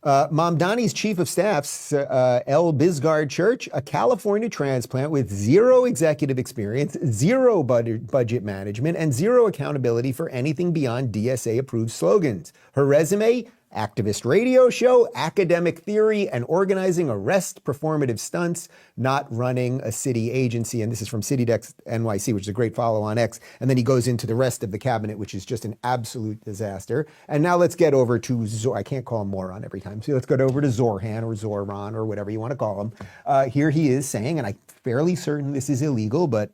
Mamdani's chief of staff's Elle Bisgard Church, a California transplant with zero executive experience, zero budget management, and zero accountability for anything beyond DSA-approved slogans. Her resume: activist radio show, academic theory, and organizing arrest performative stunts, not running a city agency. And this is from CityDex NYC, which is a great follow on X. And then he goes into the rest of the cabinet, which is just an absolute disaster. And now let's get over to I can't call him moron every time. So let's get over to Zohran or Zohran or whatever you want to call him. Here he is saying, and I'm fairly certain this is illegal, but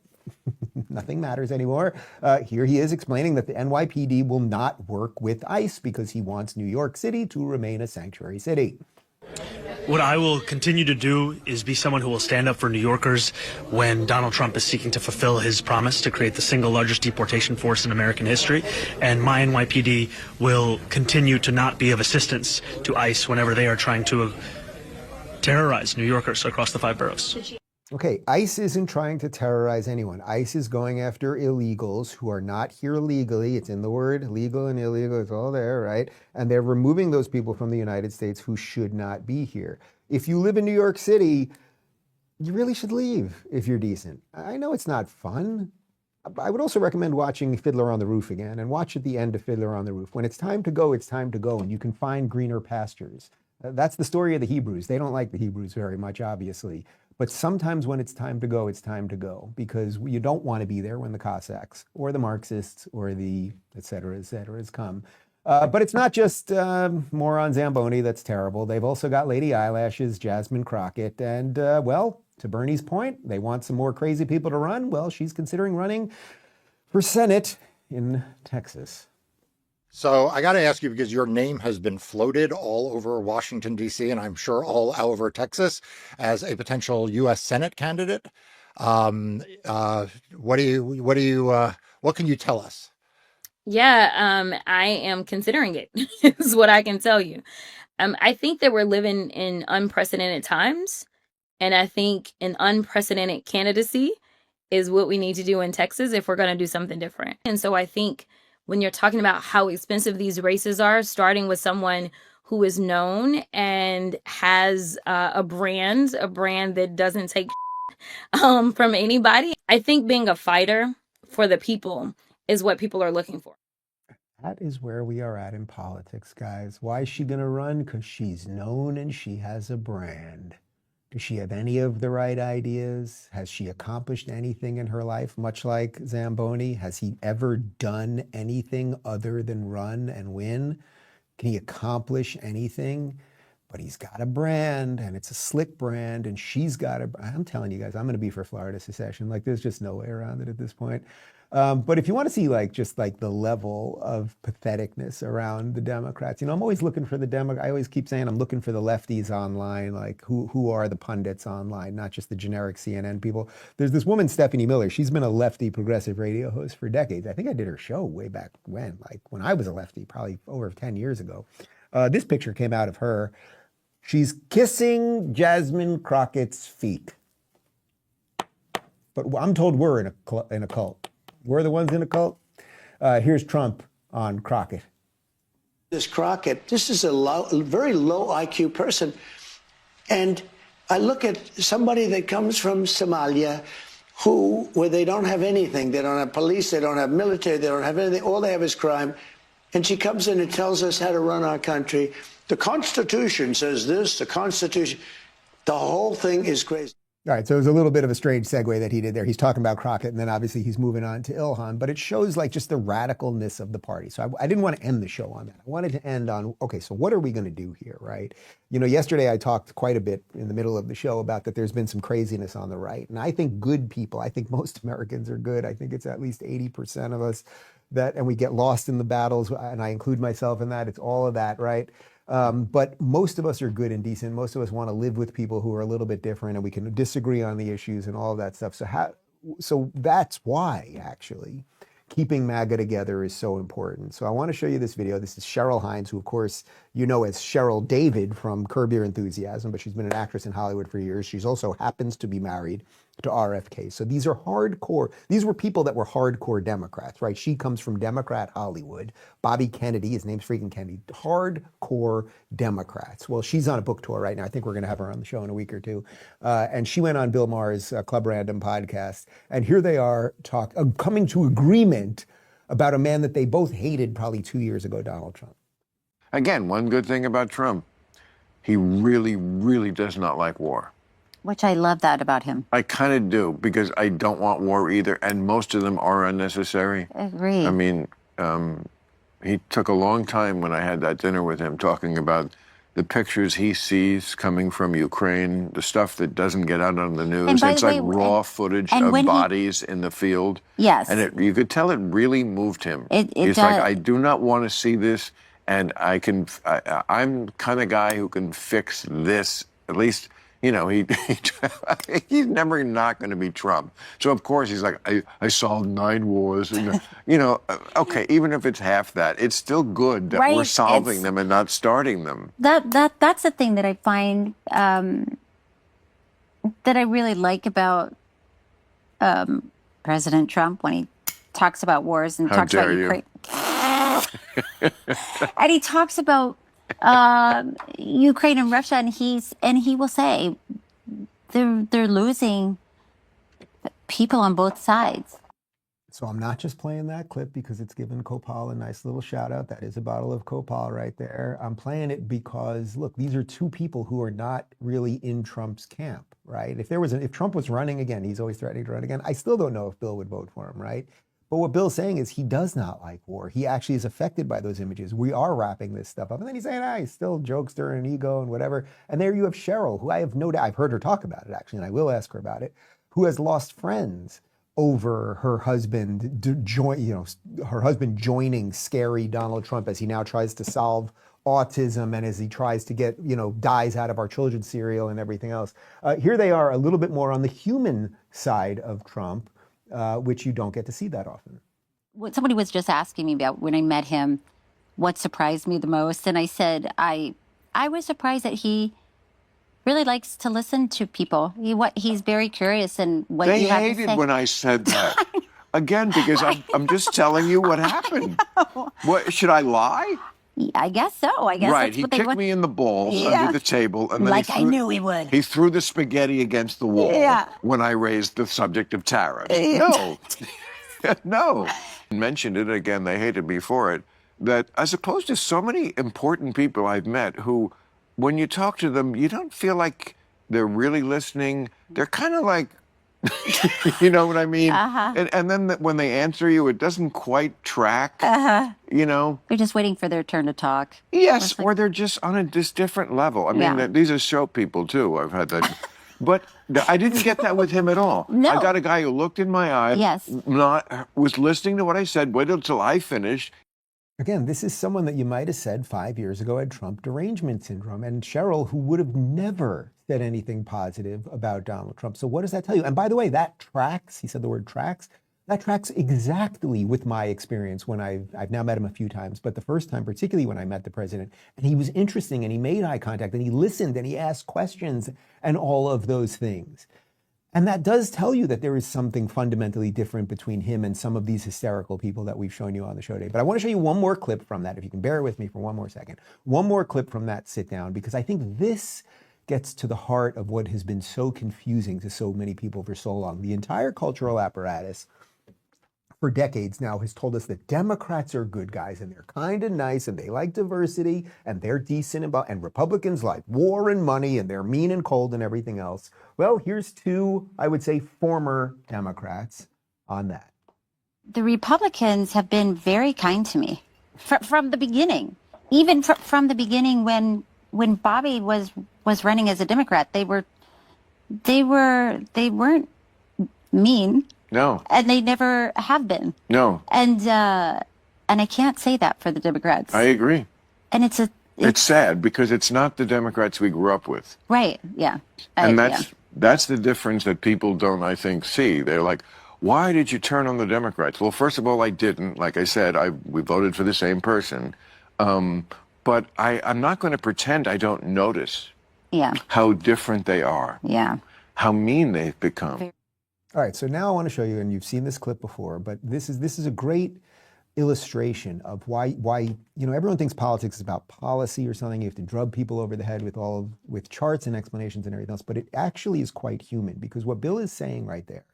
nothing matters anymore. Here he is explaining that the NYPD will not work with ICE because he wants New York City to remain a sanctuary city. What I will continue to do is be someone who will stand up for New Yorkers when Donald Trump is seeking to fulfill his promise to create the single largest deportation force in American history. And my NYPD will continue to not be of assistance to ICE whenever they are trying to terrorize New Yorkers across the 5 boroughs. Okay, ICE isn't trying to terrorize anyone. ICE is going after illegals who are not here legally. It's in the word legal and illegal. It's all there, right? And they're removing those people from the United States who should not be here. If you live in New York City, you really should leave if you're decent. I know it's not fun. I would also recommend watching Fiddler on the Roof again, and watch at the end of Fiddler on the Roof. When it's time to go, and you can find greener pastures. That's the story of the Hebrews. They don't like the Hebrews very much, obviously. But sometimes when it's time to go, it's time to go, because you don't want to be there when the Cossacks or the Marxists or the et cetera has come. But it's not just moron Zamboni that's terrible. They've also got Lady Eyelashes, Jasmine Crockett, and well, to Bernie's point, they want some more crazy people to run. Well, she's considering running for Senate in Texas. So I got to ask you, because your name has been floated all over Washington, D.C., and I'm sure all over Texas as a potential U.S. Senate candidate. What can you tell us? Yeah, I am considering it, is what I can tell you. I think that we're living in unprecedented times, and I think an unprecedented candidacy is what we need to do in Texas if we're going to do something different. And so I think when you're talking about how expensive these races are, starting with someone who is known and has a brand that doesn't take from anybody, I think being a fighter for the people is what people are looking for. That is where we are at in politics, guys. Why is she going to run? Because she's known and she has a brand. Does she have any of the right ideas? Has she accomplished anything in her life? Much like Zamboni, has he ever done anything other than run and win? Can he accomplish anything? But he's got a brand, and it's a slick brand, and she's got a, I'm telling you guys, I'm going to be for Florida secession. Like, there's just no way around it at this point. But if you want to see just the level of patheticness around the Democrats, I'm always looking for I always keep saying I'm looking for the lefties online, like who are the pundits online, not just the generic CNN people. There's this woman, Stephanie Miller. She's been a lefty progressive radio host for decades. I think I did her show way back when I was a lefty, probably over 10 years ago. This picture came out of her. She's kissing Jasmine Crockett's feet. But I'm told we're in a cult. We're the ones in a cult. Here's Trump on Crockett. This Crockett, this is a very low IQ person. And I look at somebody that comes from Somalia where they don't have anything. They don't have police, they don't have military, they don't have anything. All they have is crime. And she comes in and tells us how to run our country. The Constitution says this, the Constitution, the whole thing is crazy. All right, so it was a little bit of a strange segue that he did there. He's talking about Crockett, and then obviously he's moving on to Ilhan, but it shows just the radicalness of the party. So I didn't want to end the show on that. I wanted to end on, okay, so what are we going to do here, right? Yesterday I talked quite a bit in the middle of the show about that there's been some craziness on the right, and I think good people, I think most Americans are good. I think it's at least 80% of us and we get lost in the battles, and I include myself in that. It's all of that, right? But most of us are good and decent. Most of us want to live with people who are a little bit different, and we can disagree on the issues and all of that stuff. So that's why, actually, keeping MAGA together is so important. So I want to show you this video. This is Cheryl Hines, who, of course, you know as Cheryl David from Curb Your Enthusiasm, but she's been an actress in Hollywood for years. She's also happens to be married to RFK. So these were people that were hardcore Democrats, right? She comes from Democrat Hollywood. Bobby Kennedy, his name's freaking Kennedy, hardcore Democrats. Well, she's on a book tour right now. I think we're going to have her on the show in a week or two. And she went on Bill Maher's Club Random podcast. And here they are coming to agreement about a man that they both hated probably 2 years ago, Donald Trump. Again, one good thing about Trump, he really, really does not like war. Which I love that about him. I kind of do, because I don't want war either, and most of them are unnecessary. Agreed. I mean, he took a long time when I had that dinner with him talking about the pictures he sees coming from Ukraine, the stuff that doesn't get out on the news. It's like raw footage of bodies in the field. Yes. And you could tell it really moved him. He's like, I do not want to see this, and I'm the kind of guy who can fix this, at least. He's never not going to be Trump. So, of course, he's like, I solved 9 wars. And, okay, even if it's half that, it's still good that we're solving them and not starting them. That's the thing that I find that I really like about President Trump when he talks about wars and talks about Ukraine. And he talks about Ukraine and Russia, and he will say they're losing people on both sides. So I'm not just playing that clip because it's given Copal a nice little shout out. That is a bottle of Copal right there. I'm playing it because, look, these are two people who are not really in Trump's camp, right? If Trump was running again, he's always threatening to run again. I still don't know if Bill would vote for him, right? But what Bill's saying is he does not like war. He actually is affected by those images. We are wrapping this stuff up. And then he's saying, he's still jokester and ego and whatever. And there you have Cheryl, who I have no doubt, I've heard her talk about it actually, and I will ask her about it, who has lost friends over her husband joining scary Donald Trump as he now tries to solve autism and as he tries to get, dyes out of our children's cereal and everything else. Here they are a little bit more on the human side of Trump, which you don't get to see that often. Somebody was just asking me about when I met him, what surprised me the most. And I said, I was surprised that he really likes to listen to people. He's very curious in what They you have to say. hated when I said that. Again, because I'm just telling you what happened. What, should I lie? I guess so. I guess right. that's He what they kicked want. me in the balls Yeah. under the table. And then Like I knew he would. He threw the spaghetti against the wall when I raised the subject of tariffs. No. No. Mentioned it again, they hated me for it, that as opposed to so many important people I've met who, when you talk to them, you don't feel like they're really listening. They're kind of like, you know what I mean? And then when they answer you, it doesn't quite track, They're just waiting for their turn to talk. Yes, or they're just on a different level. I mean, these are show people too. I've had that. But I didn't get that with him at all. No. I got a guy who looked in my eye, was listening to what I said, waited until I finished. Again, this is someone that you might have said 5 years ago had Trump derangement syndrome. And Cheryl, who would have never said anything positive about Donald Trump. So what does that tell you? And by the way, that tracks, he said the word tracks, that tracks exactly with my experience when I've now met him a few times, but the first time, particularly when I met the president, and he was interesting and he made eye contact and he listened and he asked questions and all of those things. And that does tell you that there is something fundamentally different between him and some of these hysterical people that we've shown you on the show today. But I want to show you one more clip from that, if you can bear with me for one more second. One more clip from that sit down, because I think this gets to the heart of what has been so confusing to so many people for so long. The entire cultural apparatus for decades now has told us that Democrats are good guys and they're kind of nice and they like diversity and they're decent and Republicans like war and money and they're mean and cold and everything else. Well, here's two, I would say, former Democrats on that. The Republicans have been very kind to me from the beginning. Even from the beginning when Bobby was running as a Democrat, they weren't mean. No. And they never have been. No. And I can't say that for the Democrats. I agree. And it's sad because it's not the Democrats we grew up with. Right. Yeah. And that's the difference that people don't, I think, see. They're like, why did you turn on the Democrats? Well, first of all, I didn't. Like I said, we voted for the same person. But I'm not going to pretend I don't notice how different they are. Yeah. How mean they've become. All right, so now I want to show you, and you've seen this clip before, but this is a great illustration of why everyone thinks politics is about policy or something. You have to drug people over the head with charts and explanations and everything else, but it actually is quite human, because what Bill is saying right there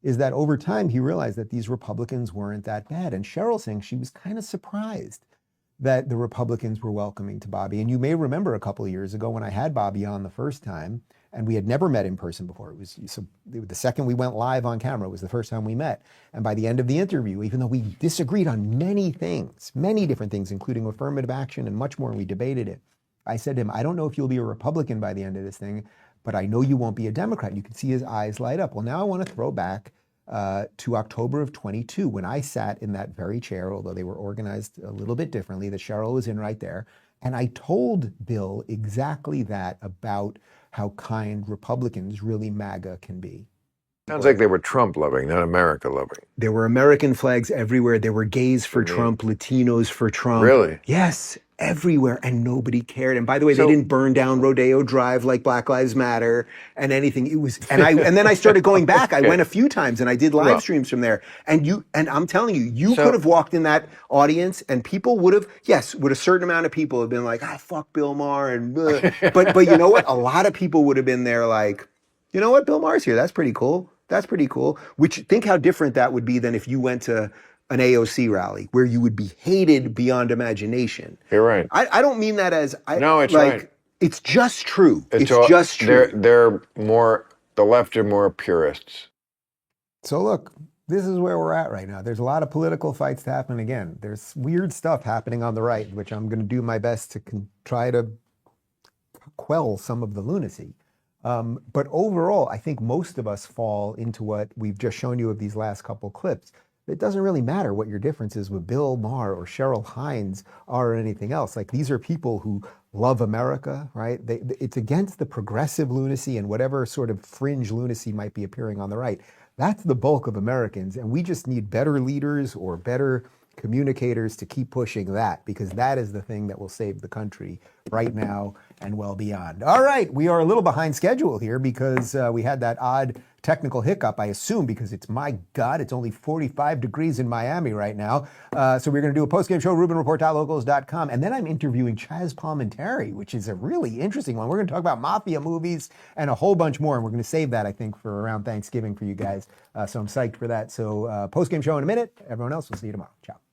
is that over time he realized that these Republicans weren't that bad, and Cheryl saying she was kind of surprised that the Republicans were welcoming to Bobby. And you may remember a couple of years ago when I had Bobby on the first time, and we had never met in person before. It was the second we went live on camera was the first time we met. And by the end of the interview, even though we disagreed on many things, many different things, including affirmative action and much more, and we debated it, I said to him, I don't know if you'll be a Republican by the end of this thing, but I know you won't be a Democrat. And you could see his eyes light up. Well, now I want to throw back to October of 22, when I sat in that very chair, although they were organized a little bit differently, that Cheryl was in right there. And I told Bill exactly that about how kind Republicans, really MAGA, can be. Sounds like they were Trump loving, not America loving. There were American flags everywhere. There were gays for Trump, Latinos for Trump. Really? Yes, everywhere, and nobody cared. And by the way, they didn't burn down Rodeo Drive like Black Lives Matter and anything. It was, and then I started going back. I went a few times and I did live streams from there. And I'm telling you, you could have walked in that audience and people would have, would a certain amount of people have been like, fuck Bill Maher and but you know what? A lot of people would have been there like, you know what? Bill Maher's here. That's pretty cool. That's pretty cool. Which, think how different that would be than if you went to an AOC rally where you would be hated beyond imagination. You're right. I don't mean that as no, it's like, right. It's just true. It's just true. true. They're more, the left are more purists. So look, this is where we're at right now. There's a lot of political fights to happen again. There's weird stuff happening on the right, which I'm going to do my best to try to quell some of the lunacy. But overall, I think most of us fall into what we've just shown you of these last couple clips. it doesn't really matter what your differences with Bill Maher or Cheryl Hines are or anything else. Like, these are people who love America, right? It's against the progressive lunacy and whatever sort of fringe lunacy might be appearing on the right. That's the bulk of Americans, and we just need better leaders or better communicators to keep pushing that, because that is the thing that will save the country right now and well beyond. All right, we are a little behind schedule here because we had that odd technical hiccup, I assume, because my God, it's only 45 degrees in Miami right now. So we're going to do a post-game show, RubinReport.locals.com, and then I'm interviewing Chaz Palminteri, which is a really interesting one. We're going to talk about mafia movies and a whole bunch more, and we're going to save that, I think, for around Thanksgiving for you guys. So I'm psyched for that. So post-game show in a minute. Everyone else, we'll see you tomorrow. Ciao.